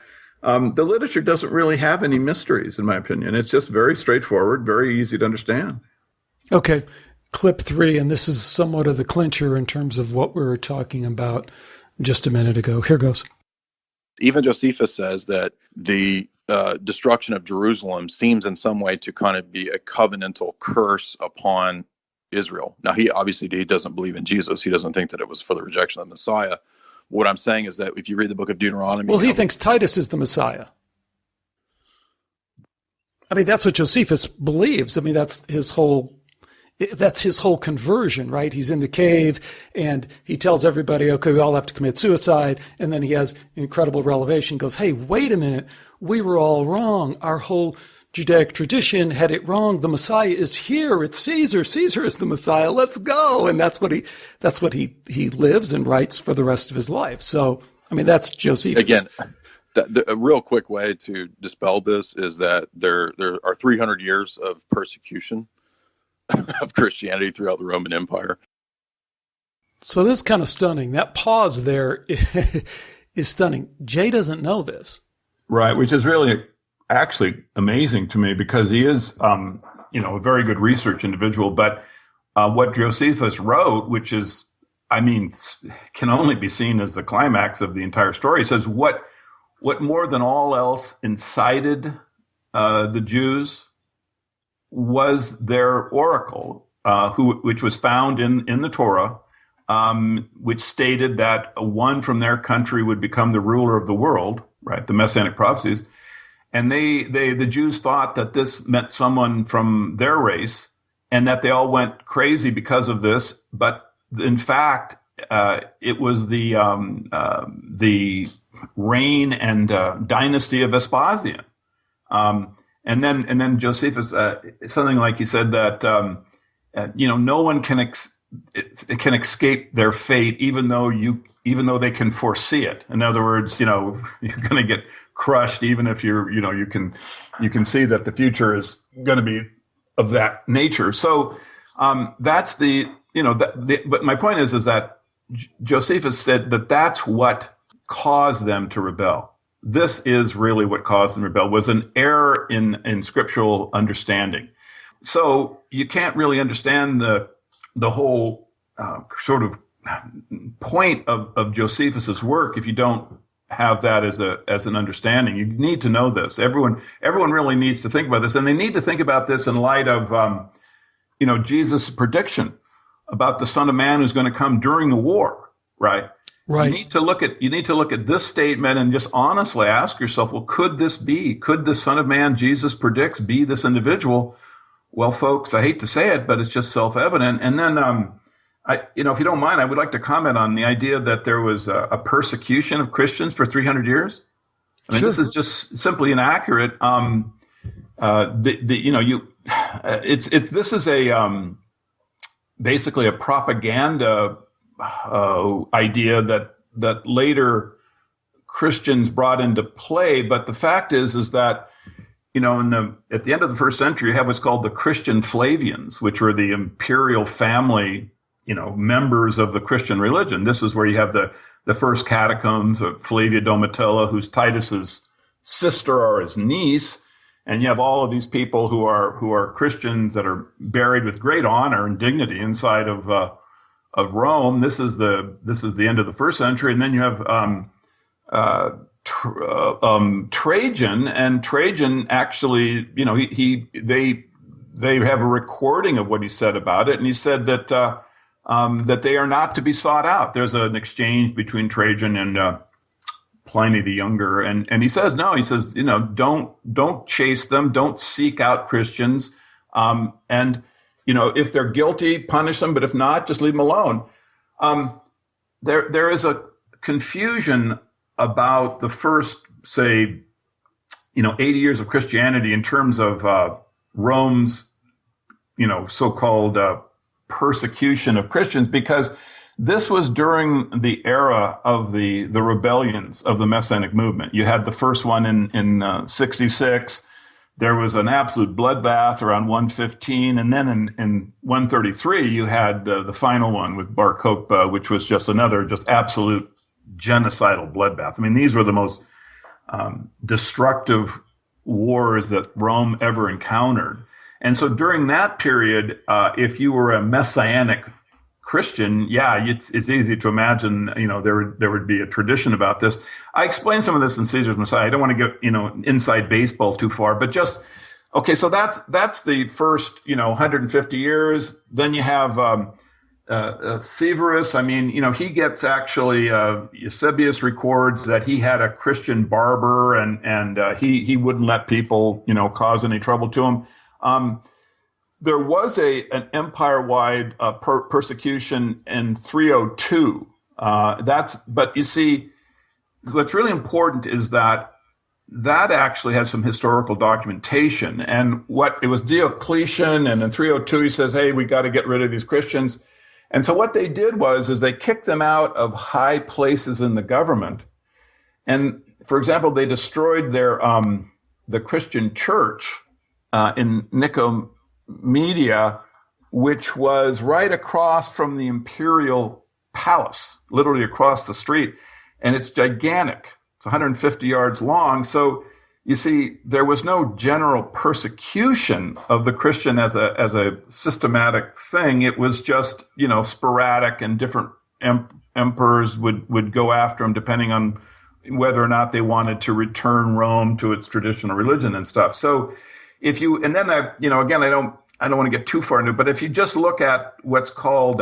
the literature doesn't really have any mysteries, in my opinion. It's just very straightforward, very easy to understand. Okay, clip 3, and this is somewhat of the clincher in terms of what we were talking about just a minute ago. Here goes. Even Josephus says that the destruction of Jerusalem seems in some way to kind of be a covenantal curse upon Israel. Now, he doesn't believe in Jesus. He doesn't think that it was for the rejection of the Messiah. What I'm saying is that if you read the book of Deuteronomy... Well, he thinks Titus is the Messiah. I mean, that's what Josephus believes. I mean, that's his whole conversion, right? He's in the cave and he tells everybody, okay, we all have to commit suicide. And then he has incredible revelation, goes, hey, wait a minute. We were all wrong. Our whole Judaic tradition had it wrong. The Messiah is here. It's Caesar. Caesar is the Messiah. Let's go. And that's what he lives and writes for the rest of his life. So, I mean, that's Josephus. Again, a real quick way to dispel this is that there are 300 years of persecution of Christianity throughout the Roman Empire. So this is kind of stunning. That pause there is stunning. Jay doesn't know this. Right, which is really actually amazing to me, because he is, a very good research individual. But what Josephus wrote, which is, can only be seen as the climax of the entire story, says what more than all else incited the Jews was their oracle, which was found in the Torah, which stated that one from their country would become the ruler of the world, right? The Messianic prophecies. And the Jews thought that this meant someone from their race, and that they all went crazy because of this. But in fact, it was the reign and dynasty of Vespasian. And then Josephus, something like he said that no one can escape their fate, even though they can foresee it. In other words, you're going to get crushed, even if you can see that the future is going to be of that nature. So that's but my point is that Josephus said that that's what caused them to rebel. This is really what caused them to rebel, was an error in scriptural understanding. So you can't really understand the whole sort of point of Josephus's work if you don't have that as an understanding. You need to know this. Everyone really needs to think about this, and they need to think about this in light of Jesus' prediction about the Son of Man who's going to come during the war, right? Right. You need to look at this statement and just honestly ask yourself, well, could the Son of Man Jesus predicts be this individual? Well, folks, I hate to say it, but it's just self-evident. And then, if you don't mind, I would like to comment on the idea that there was a persecution of Christians for 300 years. I mean, sure. This is just simply inaccurate. This is basically a propaganda idea that later Christians brought into play. But the fact is that, at the end of the first century, you have what's called the Christian Flavians, which were the imperial family, members of the Christian religion. This is where you have the first catacombs of Flavia Domitilla, who's Titus's sister or his niece. And you have all of these people who are Christians that are buried with great honor and dignity inside of Rome. This is the end of the first century, and then you have Trajan. And Trajan actually, they have a recording of what he said about it, and he said that that they are not to be sought out. There's an exchange between Trajan and Pliny the Younger, and he says no. He says, don't chase them, don't seek out Christians, and if they're guilty, punish them, but if not, just leave them alone. There is a confusion about the first, say, 80 years of Christianity in terms of Rome's, so-called persecution of Christians, because this was during the era of the rebellions of the Messianic movement. You had the first one in 66. There was an absolute bloodbath around 115. And then in 133, you had the final one with Bar Kokhba, which was just another absolute genocidal bloodbath. I mean, these were the most destructive wars that Rome ever encountered. And so during that period, if you were a Messianic Christian, it's easy to imagine, there would be a tradition about this. I explained some of this in Caesar's Messiah. I don't want to get, inside baseball too far, but so that's the first, 150 years. Then you have Severus. I mean, he gets actually, Eusebius records that he had a Christian barber and he wouldn't let people, cause any trouble to him. There was an empire-wide persecution in 302. But you see, what's really important is that actually has some historical documentation. And it was Diocletian, and in 302 he says, hey, we got to get rid of these Christians. And so what they did is they kicked them out of high places in the government. And for example, they destroyed the Christian church in Nicomedia, which was right across from the imperial palace, literally across the street. And it's gigantic. It's 150 yards long. So you see, there was no general persecution of the Christian as a systematic thing. It was just, sporadic, and different emperors would go after them depending on whether or not they wanted to return Rome to its traditional religion and stuff. So again, I don't want to get too far into it, but if you just look at what's called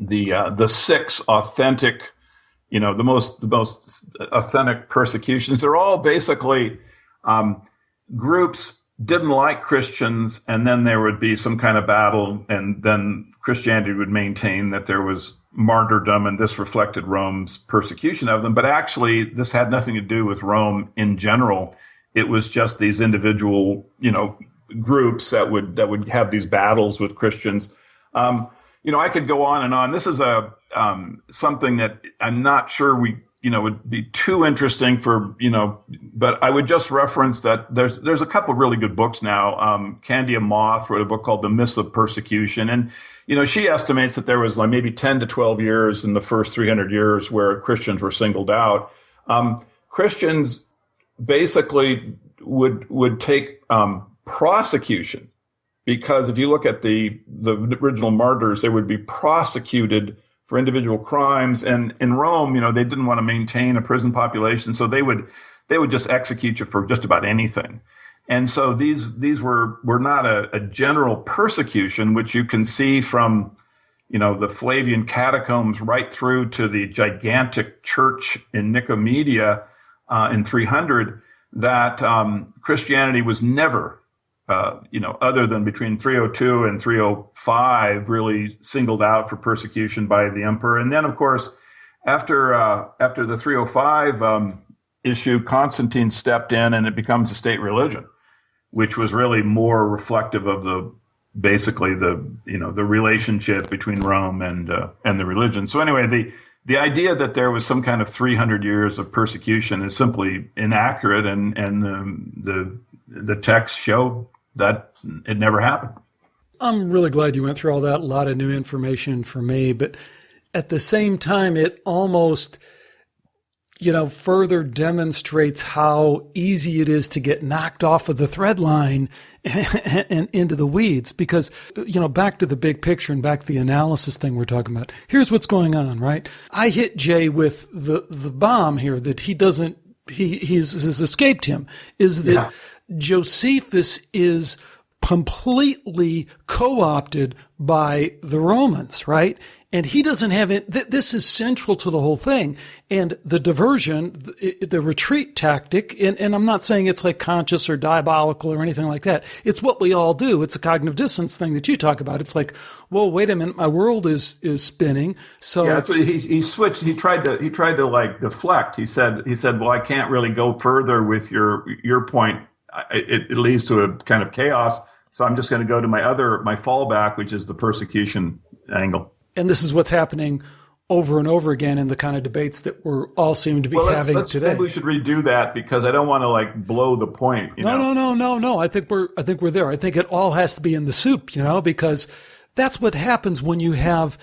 the six authentic, the most authentic persecutions, they're all basically groups didn't like Christians, and then there would be some kind of battle, and then Christianity would maintain that there was martyrdom, and this reflected Rome's persecution of them. But actually, this had nothing to do with Rome in general. It was just these individual, groups that would have these battles with Christians. I could go on and on. This is something that I'm not sure would be too interesting for, but I would just reference that there's a couple of really good books now. Candia Moth wrote a book called The Myths of Persecution. And, she estimates that there was like maybe 10 to 12 years in the first 300 years where Christians were singled out. Christians basically would take prosecution, because if you look at the original martyrs, they would be prosecuted for individual crimes. And in Rome, they didn't want to maintain a prison population, so they would just execute you for just about anything. And so these were not a general persecution, which you can see from the Flavian catacombs right through to the gigantic church in Nicomedia in 300. That Christianity was never, other than between 302 and 305, really singled out for persecution by the emperor. And then, of course, after the 305 issue, Constantine stepped in, and it becomes a state religion, which was really more reflective of the relationship between Rome and the religion. So anyway, the idea that there was some kind of 300 years of persecution is simply inaccurate, and the texts show that it never happened. I'm really glad you went through all that. A lot of new information for me, but at the same time, it almost, further demonstrates how easy it is to get knocked off of the thread line and into the weeds. Because, back to the big picture and back to the analysis thing we're talking about. Here's what's going on, right? I hit Jay with the bomb here that he's escaped him, is that Josephus is completely co-opted by the Romans, right? And he doesn't have it. This is central to the whole thing. And the diversion, the retreat tactic, and I'm not saying it's like conscious or diabolical or anything like that. It's what we all do. It's a cognitive dissonance thing that you talk about. It's like, well, wait a minute, my world is spinning. So yeah, that's what he switched. He tried to like deflect. He said, well, I can't really go further with your point it leads to a kind of chaos. So I'm just going to go to my fallback, which is the persecution angle. And this is what's happening over and over again in the kind of debates that we're all seem to be having today. Maybe we should redo that, because I don't want to like blow the point. No. I think we're there. I think it all has to be in the soup, because that's what happens when you have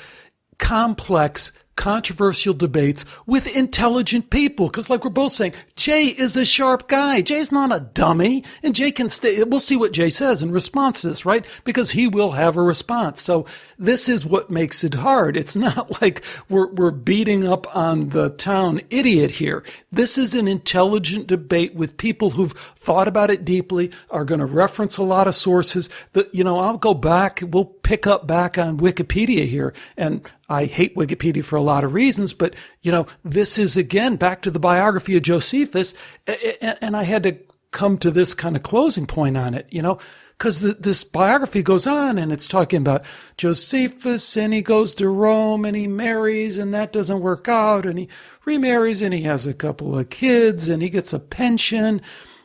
complex, controversial debates with intelligent people. Because like we're both saying, Jay is a sharp guy. Jay's not a dummy. And Jay can stay. We'll see what Jay says in response to this, right? Because he will have a response. So this is what makes it hard. It's not like we're beating up on the town idiot here. This is an intelligent debate with people who've thought about it deeply, are going to reference a lot of sources. I'll go back. We'll pick up back on Wikipedia here. And I hate Wikipedia for a lot of reasons, but, this is, again, back to the biography of Josephus, and I had to come to this kind of closing point on it, because this biography goes on, and it's talking about Josephus, and he goes to Rome, and he marries, and that doesn't work out, and he remarries, and he has a couple of kids, and he gets a pension,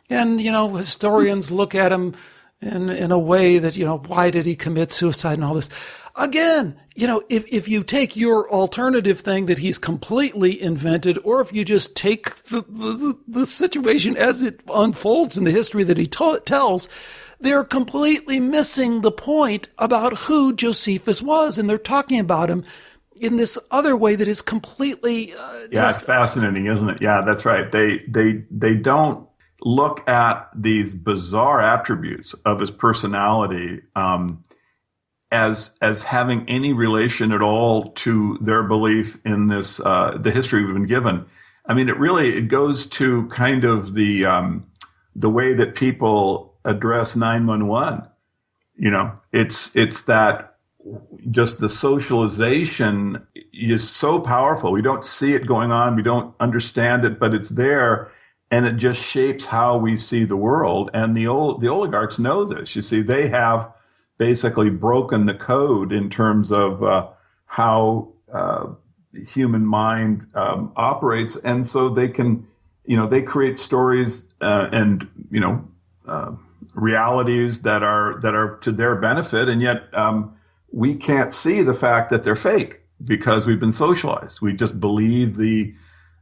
and, historians look at him in a way that, why did he commit suicide and all this? Again, if you take your alternative thing that he's completely invented, or if you just take the situation as it unfolds in the history that he tells, they're completely missing the point about who Josephus was. And they're talking about him in this other way that is completely... it's fascinating, isn't it? Yeah, that's right. They don't look at these bizarre attributes of his personality as having any relation at all to their belief in this the history we've been given. I mean, it goes to kind of the way that people address 911. It's that just the socialization is so powerful. We don't see it going on, we don't understand it, but it's there. And it just shapes how we see the world. And the oligarchs know this. You see, they have basically broken the code in terms of how human mind operates. And so they can, they create stories and realities that are to their benefit. And yet we can't see the fact that they're fake, because we've been socialized. We just believe the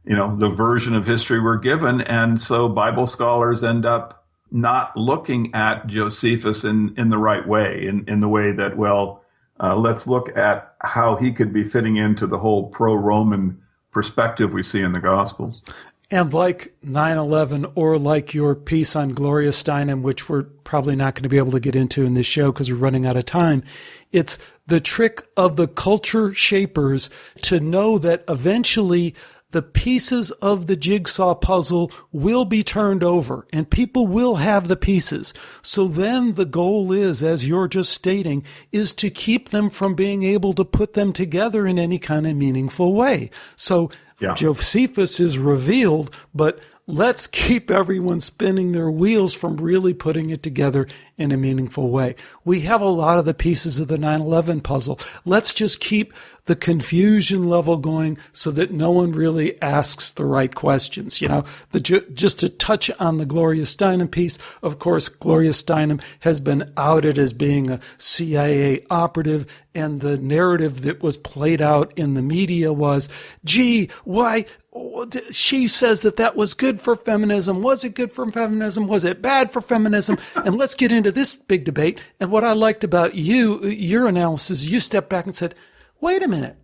version of history we're given. And so Bible scholars end up not looking at Josephus in the right way, in the way that, let's look at how he could be fitting into the whole pro-Roman perspective we see in the Gospels. And like 9/11, or like your piece on Gloria Steinem, which we're probably not going to be able to get into in this show because we're running out of time, it's the trick of the culture shapers to know that eventually the pieces of the jigsaw puzzle will be turned over and people will have the pieces. So then the goal is, as you're just stating, is to keep them from being able to put them together in any kind of meaningful way. So Josephus is revealed, but let's keep everyone spinning their wheels from really putting it together in a meaningful way. We have a lot of the pieces of the 9/11 puzzle. Let's just keep the confusion level going so that no one really asks the right questions. Just to touch on the Gloria Steinem piece, of course, Gloria Steinem has been outed as being a CIA operative, and the narrative that was played out in the media was, why... She says that was good for feminism. Was it good for feminism? Was it bad for feminism? And let's get into this big debate. And what I liked about your analysis, you stepped back and said, wait a minute.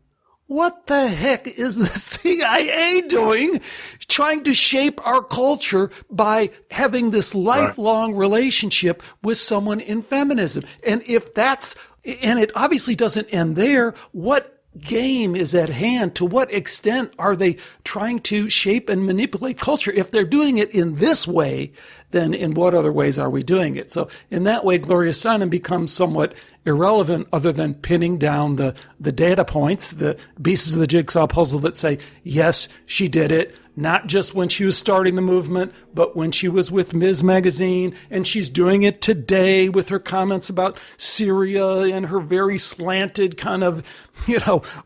What the heck is the CIA doing trying to shape our culture by having this lifelong relationship with someone in feminism? And and it obviously doesn't end there. What game is at hand? To what extent are they trying to shape and manipulate culture? If they're doing it in this way, then in what other ways are we doing it? So in that way, Gloria Steinem becomes somewhat irrelevant, other than pinning down the data points, the pieces of the jigsaw puzzle that say, yes, she did it. Not just when she was starting the movement, but when she was with Ms. Magazine, and she's doing it today with her comments about Syria and her very slanted kind of,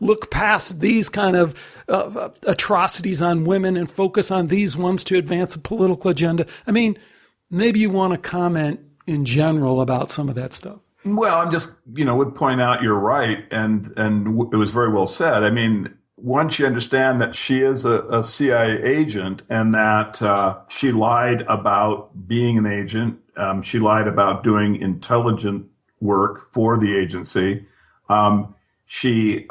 look past these kind of atrocities on women and focus on these ones to advance a political agenda. I mean, maybe you want to comment in general about some of that stuff. Well, I'm just, would point out you're right, and it was very well said. I mean, once you understand that she is a CIA agent and that she lied about being an agent, she lied about doing intelligent work for the agency. She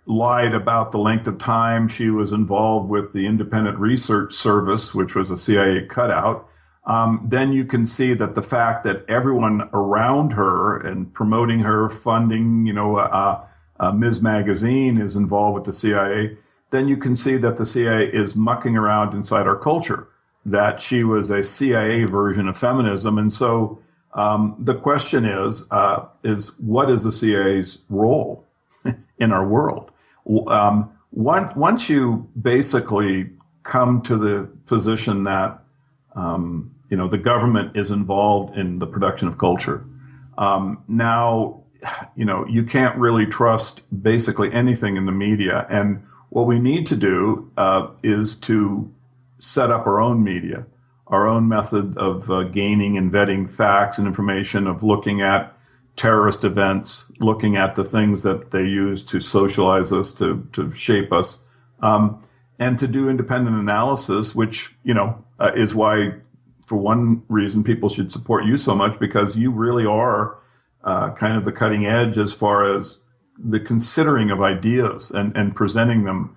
lied about the length of time she was involved with the Independent Research Service, which was a CIA cutout. Then you can see that the fact that everyone around her and promoting her, funding, Ms. Magazine is involved with the CIA, then you can see that the CIA is mucking around inside our culture, that she was a CIA version of feminism. And so the question is what is the CIA's role in our world? Once you basically come to the position that the government is involved in the production of culture. Now, you can't really trust basically anything in the media. And what we need to do is to set up our own media, our own method of gaining and vetting facts and information, of looking at terrorist events, looking at the things that they use to socialize us, to shape us, and to do independent analysis, which, is why, for one reason, people should support you so much, because you really are kind of the cutting edge as far as the considering of ideas and presenting them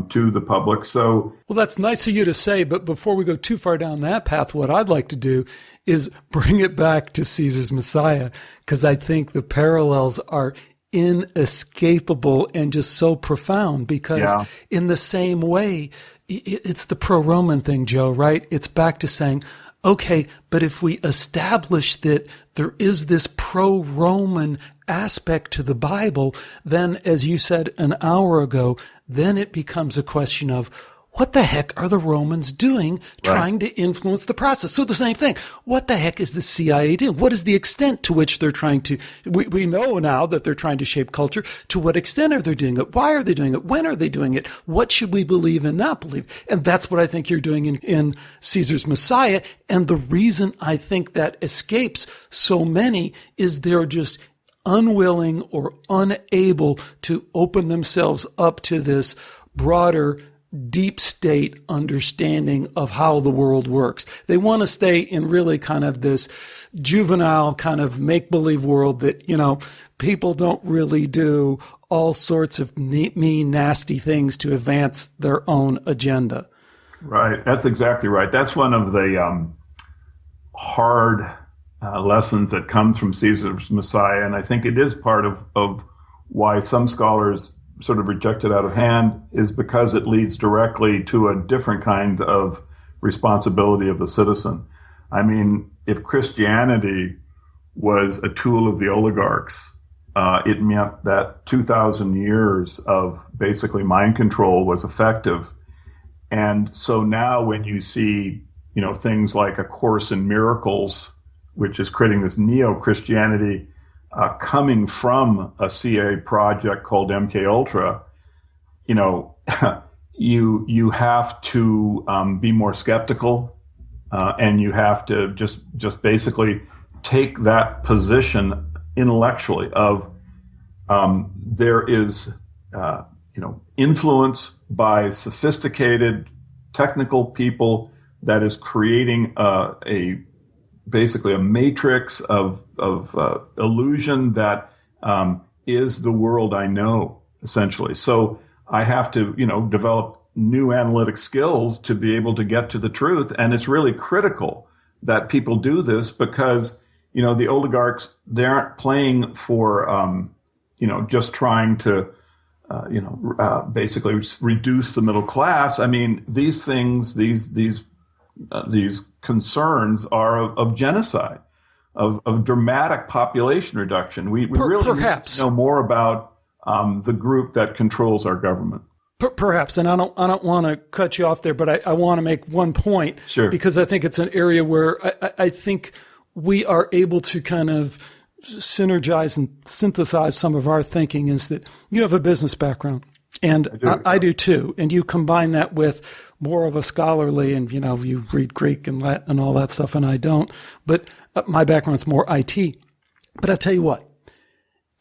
to the public. So, well, that's nice of you to say, but before we go too far down that path, what I'd like to do is bring it back to Caesar's Messiah, because I think the parallels are inescapable and just so profound, because in the same way, it's the pro-Roman thing, Joe, right? It's back to saying, okay, but if we establish that there is this pro-Roman aspect to the Bible, then, as you said an hour ago, then it becomes a question of, what the heck are the Romans doing trying to influence the process? So the same thing. What the heck is the CIA doing? What is the extent to which they're trying to, we know now that they're trying to shape culture. To what extent are they doing it? Why are they doing it? When are they doing it? What should we believe and not believe? And that's what I think you're doing in Caesar's Messiah. And the reason I think that escapes so many is they're just unwilling or unable to open themselves up to this broader deep state understanding of how the world works. They want to stay in really kind of this juvenile kind of make-believe world that, people don't really do all sorts of mean, nasty things to advance their own agenda. Right. That's exactly right. That's one of the hard lessons that comes from Caesar's Messiah. And I think it is part of why some scholars sort of rejected out of hand, is because it leads directly to a different kind of responsibility of the citizen. I mean, if Christianity was a tool of the oligarchs, it meant that 2,000 years of basically mind control was effective. And so now when you see, things like A Course in Miracles, which is creating this neo-Christianity, coming from a CIA project called MKUltra, you have to be more skeptical, and you have to just basically take that position intellectually of there is influence by sophisticated technical people that is creating basically a matrix of illusion that is the world I know, essentially. So I have to, develop new analytic skills to be able to get to the truth. And it's really critical that people do this, because, the oligarchs, they aren't playing for, just trying to, basically reduce the middle class. I mean, these things, these concerns are of genocide, of dramatic population reduction. We really perhaps need to know more about the group that controls our government. Perhaps, and I don't want to cut you off there, but I want to make one point, sure, because I think it's an area where I think we are able to kind of synergize and synthesize some of our thinking. Is that you have a business background, And I do too. And you combine that with more of a scholarly, and you read Greek and Latin and all that stuff, and I don't. But my background's more IT. But I'll tell you what,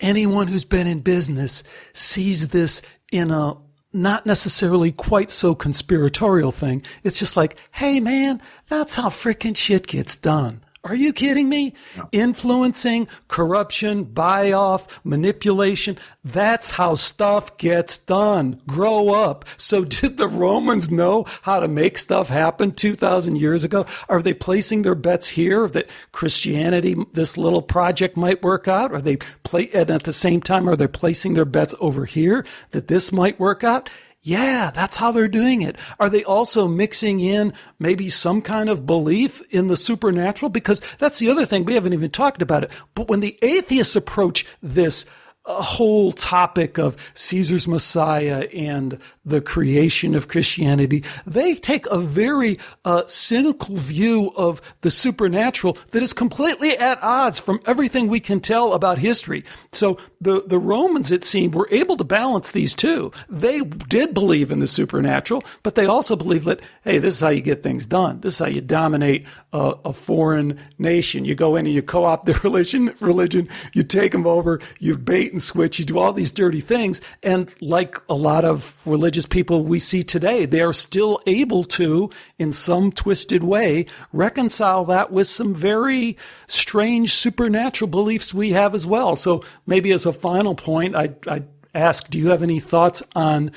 anyone who's been in business sees this in a not necessarily quite so conspiratorial thing. It's just like, hey man, that's how frickin' shit gets done. Are you kidding me? No. Influencing, corruption, buy-off, manipulation. That's how stuff gets done. Grow up. So did the Romans know how to make stuff happen 2,000 years ago? Are they placing their bets here that Christianity, this little project might work out? Are they and at the same time, are they placing their bets over here that this might work out? Yeah, that's how they're doing it. Are they also mixing in maybe some kind of belief in the supernatural? Because that's the other thing. We haven't even talked about it. But when the atheists approach this whole topic of Caesar's Messiah and the creation of Christianity, they take a very cynical view of the supernatural that is completely at odds from everything we can tell about history. So the Romans, it seemed, were able to balance these two. They did believe in the supernatural, but they also believed that, hey, this is how you get things done. This is how you dominate a foreign nation. You go in and you co-opt their religion, you take them over, you bait and switch, you do all these dirty things. And like a lot of religious people we see today, they are still able to, in some twisted way, reconcile that with some very strange supernatural beliefs we have as well. So maybe as a final point, I'd ask, do you have any thoughts on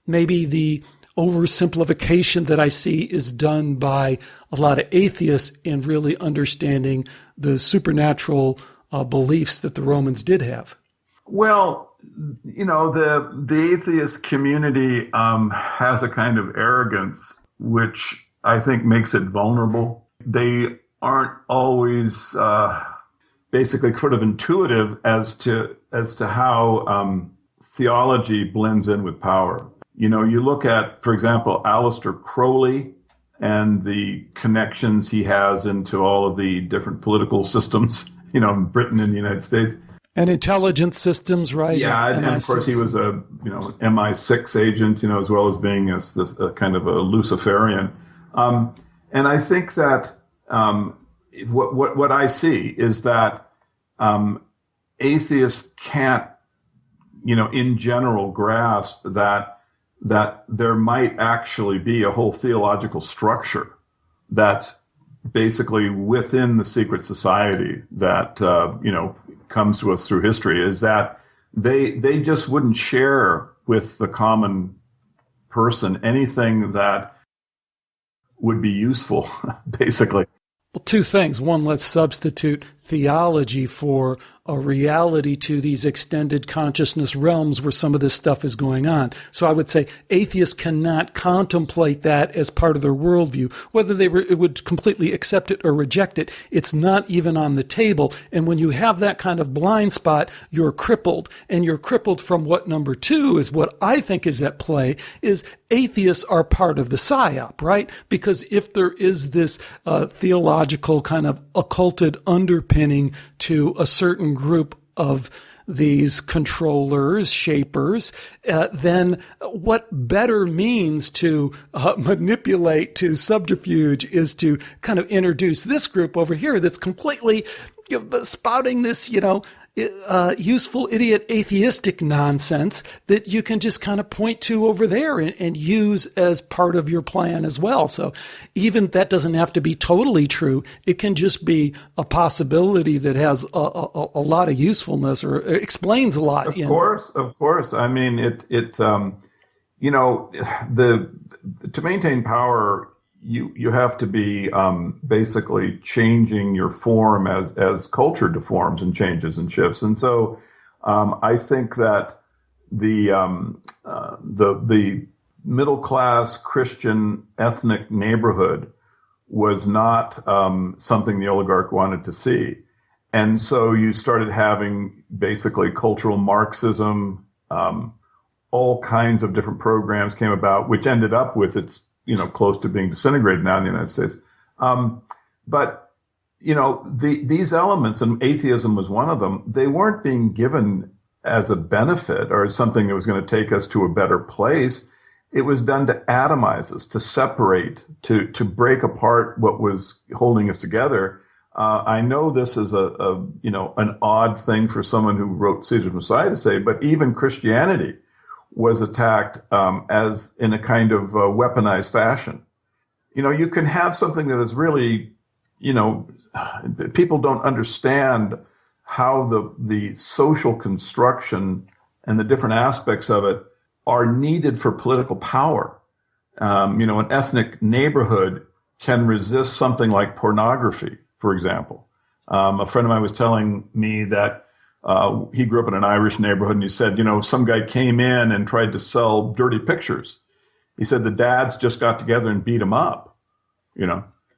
maybe the oversimplification that I see is done by a lot of atheists in really understanding the supernatural beliefs that the Romans did have? Well, the atheist community has a kind of arrogance which I think makes it vulnerable. They aren't always basically sort of intuitive as to how theology blends in with power. You look at, for example, Aleister Crowley and the connections he has into all of the different political systems, in Britain and the United States. And intelligence systems, right? Yeah, and of course he was a MI6 agent, as well as being a kind of a Luciferian. And I think that what I see is that atheists can't, in general, grasp that there might actually be a whole theological structure that's basically within the secret society that comes to us through history, is that they just wouldn't share with the common person anything that would be useful, basically. Well, two things. One, let's substitute theology for a reality to these extended consciousness realms where some of this stuff is going on. So I would say atheists cannot contemplate that as part of their worldview. Whether they would completely accept it or reject it, it's not even on the table. And when you have that kind of blind spot, you're crippled. And you're crippled from what number two is what I think is at play, is atheists are part of the psyop, right? Because if there is this theological kind of occulted underpinning to a certain group of these controllers, shapers, then what better means to manipulate, to subterfuge, is to kind of introduce this group over here that's completely spouting this, useful idiot atheistic nonsense that you can just kind of point to over there and use as part of your plan as well. So even that doesn't have to be totally true. It can just be a possibility that has a lot of usefulness or explains a lot. Of course. I mean, to maintain power, you have to be basically changing your form as culture deforms and changes and shifts. And so I think that the middle class Christian ethnic neighborhood was not something the oligarch wanted to see. And so you started having basically cultural Marxism, all kinds of different programs came about, which ended up with its close to being disintegrated now in the United States. But these elements, and atheism was one of them, they weren't being given as a benefit or as something that was going to take us to a better place. It was done to atomize us, to separate, to break apart what was holding us together. I know this is an odd thing for someone who wrote Caesar's Messiah to say, but even Christianity was attacked as in a kind of weaponized fashion. You can have something that is really, people don't understand how the social construction and the different aspects of it are needed for political power. An ethnic neighborhood can resist something like pornography, for example. A friend of mine was telling me that he grew up in an Irish neighborhood, and he said, some guy came in and tried to sell dirty pictures. He said the dads just got together and beat him up,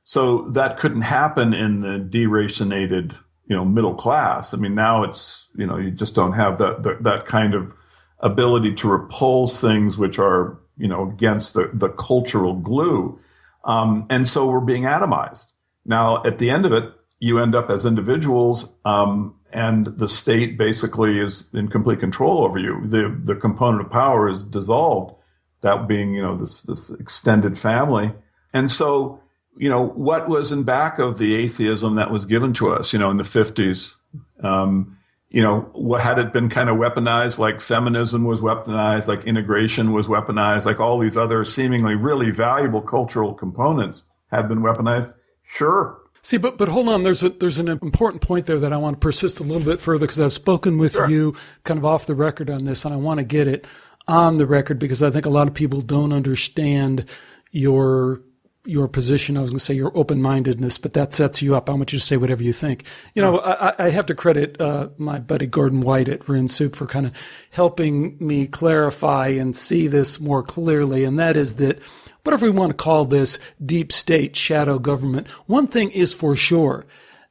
So that couldn't happen in the deracinated, middle class. I mean, now it's, you just don't have that kind of ability to repulse things which are, against the cultural glue. And so we're being atomized. Now, at the end of it, you end up as individuals, and the state basically is in complete control over you. The component of power is dissolved, that being, this extended family. And so, what was in back of the atheism that was given to us, in the 50s, what had it been kind of weaponized, like feminism was weaponized, like integration was weaponized, like all these other seemingly really valuable cultural components have been weaponized? Sure. See, but hold on. There's an important point there that I want to persist a little bit further, because I've spoken with you kind of off the record on this, and I want to get it on the record because I think a lot of people don't understand your position. I was going to say your open-mindedness, but that sets you up. I want you to say whatever you think. I have to credit my buddy Gordon White at Rin Soup for kind of helping me clarify and see this more clearly, and that is that whatever we want to call this deep state, shadow government, one thing is for sure.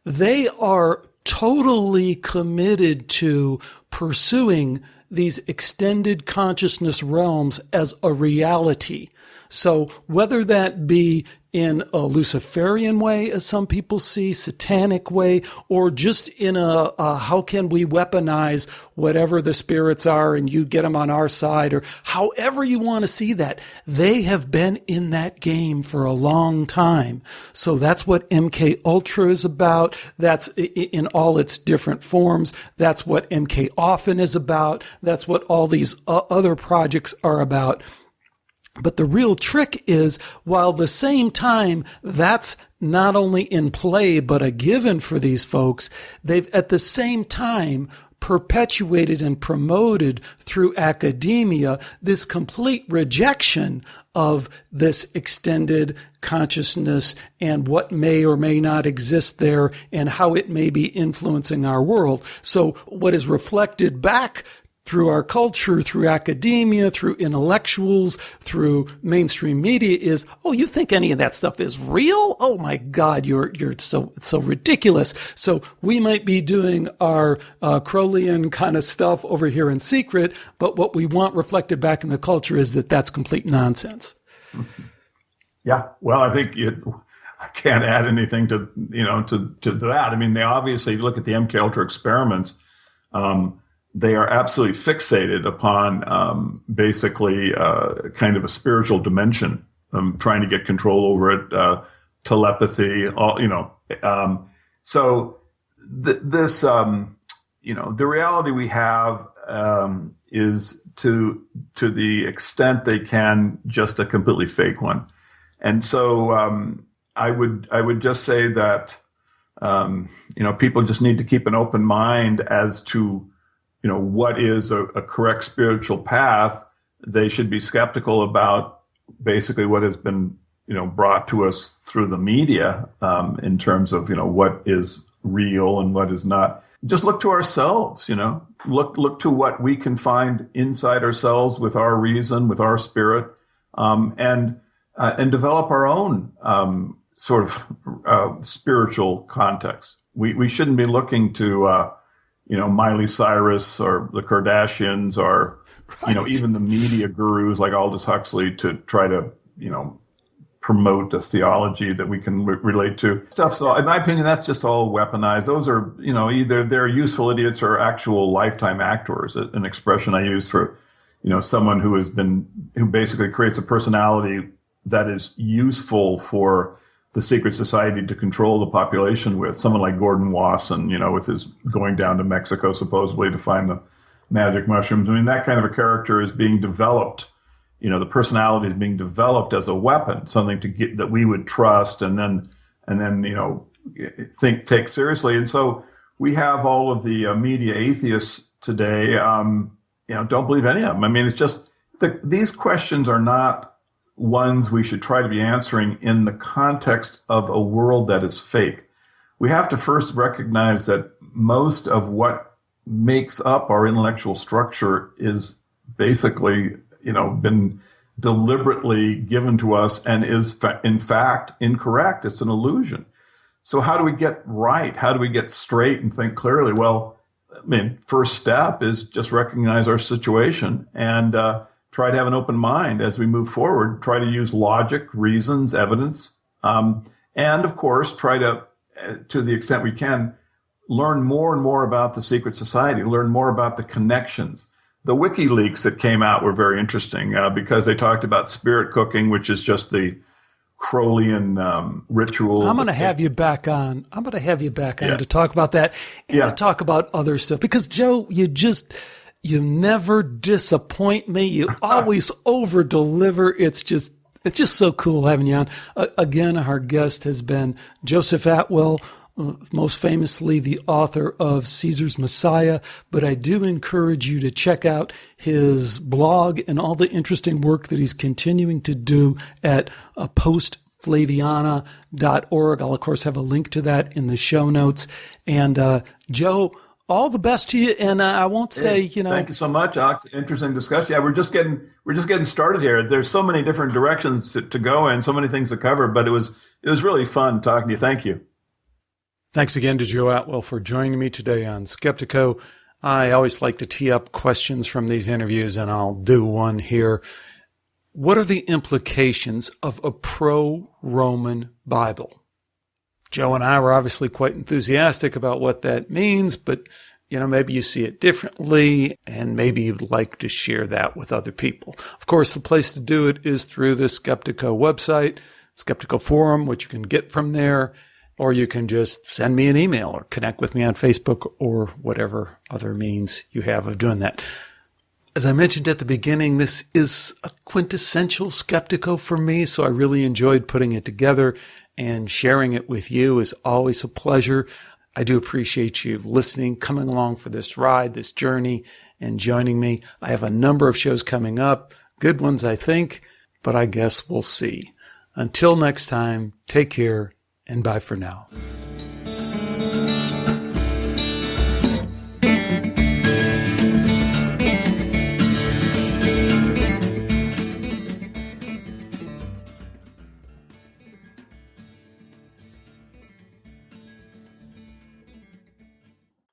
They are totally committed to pursuing these extended consciousness realms as a reality. So whether that be in a Luciferian way, as some people see, satanic way, or just in a how can we weaponize whatever the spirits are and you get them on our side, or however you want to see that, they have been in that game for a long time. So that's what MK Ultra is about. That's in all its different forms. That's what MK Often is about. That's what all these other projects are about. But the real trick is, while at the same time that's not only in play but a given for these folks, they've at the same time perpetuated and promoted through academia this complete rejection of this extended consciousness and what may or may not exist there and how it may be influencing our world. So what is reflected back through our culture, through academia, through intellectuals, through mainstream media is, oh, you think any of that stuff is real? Oh my God, it's so ridiculous. So we might be doing our Crowleyan kind of stuff over here in secret, but what we want reflected back in the culture is that that's complete nonsense. Yeah, well, I think I can't add anything to that. I mean, they obviously look at the MK Ultra experiments. They are absolutely fixated upon basically kind of a spiritual dimension, trying to get control over it, telepathy, so this, the reality we have is to the extent they can, just a completely fake one. And so I would just say that people just need to keep an open mind as to what is a correct spiritual path. They should be skeptical about basically what has been, brought to us through the media, in terms of, what is real and what is not. Just look to ourselves, look to what we can find inside ourselves with our reason, with our spirit, and develop our own, sort of, spiritual context. We shouldn't be looking to, Miley Cyrus or the Kardashians or, even the media gurus like Aldous Huxley to try to, promote a theology that we can relate to. Stuff. So in my opinion, that's just all weaponized. Those are, either they're useful idiots or actual lifetime actors, an expression I use for, someone who basically creates a personality that is useful for the secret society to control the population with. Someone like Gordon Wasson, with his going down to Mexico supposedly to find the magic mushrooms. I mean, that kind of a character is being developed. The personality is being developed as a weapon, something to get that we would trust and then take seriously. And so we have all of the media atheists today. Don't believe any of them. I mean, it's just these questions are not ones we should try to be answering in the context of a world that is fake. We have to first recognize that most of what makes up our intellectual structure is basically, been deliberately given to us and is in fact incorrect. It's an illusion. So how do we get right? How do we get straight and think clearly? Well, first step is just recognize our situation and try to have an open mind as we move forward, try to use logic, reasons, evidence, and of course, try to the extent we can, learn more and more about the secret society, learn more about the connections. The WikiLeaks that came out were very interesting because they talked about spirit cooking, which is just the Crowleyan ritual. I'm going to have you back on. To talk about that and to talk about other stuff. Because, Joe, you never disappoint me. You always over-deliver. It's just so cool having you on. Again, our guest has been Joseph Atwill, most famously the author of Caesar's Messiah. But I do encourage you to check out his blog and all the interesting work that he's continuing to do at postflaviana.org. I'll, of course, have a link to that in the show notes. And Joe, all the best to you. And I won't say, Thank you so much, Alex. Interesting discussion. Yeah, we're just getting started here. There's so many different directions to go in, so many things to cover, but it was really fun talking to you. Thank you. Thanks again to Joe Atwill for joining me today on Skeptiko. I always like to tee up questions from these interviews, and I'll do one here. What are the implications of a pro-Roman Bible? Joe and I were obviously quite enthusiastic about what that means, but, maybe you see it differently, and maybe you'd like to share that with other people. Of course, the place to do it is through the Skeptiko website, Skeptiko forum, which you can get from there, or you can just send me an email or connect with me on Facebook or whatever other means you have of doing that. As I mentioned at the beginning, this is a quintessential Skeptiko for me, so I really enjoyed putting it together, and sharing it with you is always a pleasure. I do appreciate you listening, coming along for this ride, this journey, and joining me. I have a number of shows coming up, good ones, I think, but I guess we'll see. Until next time, take care, and bye for now.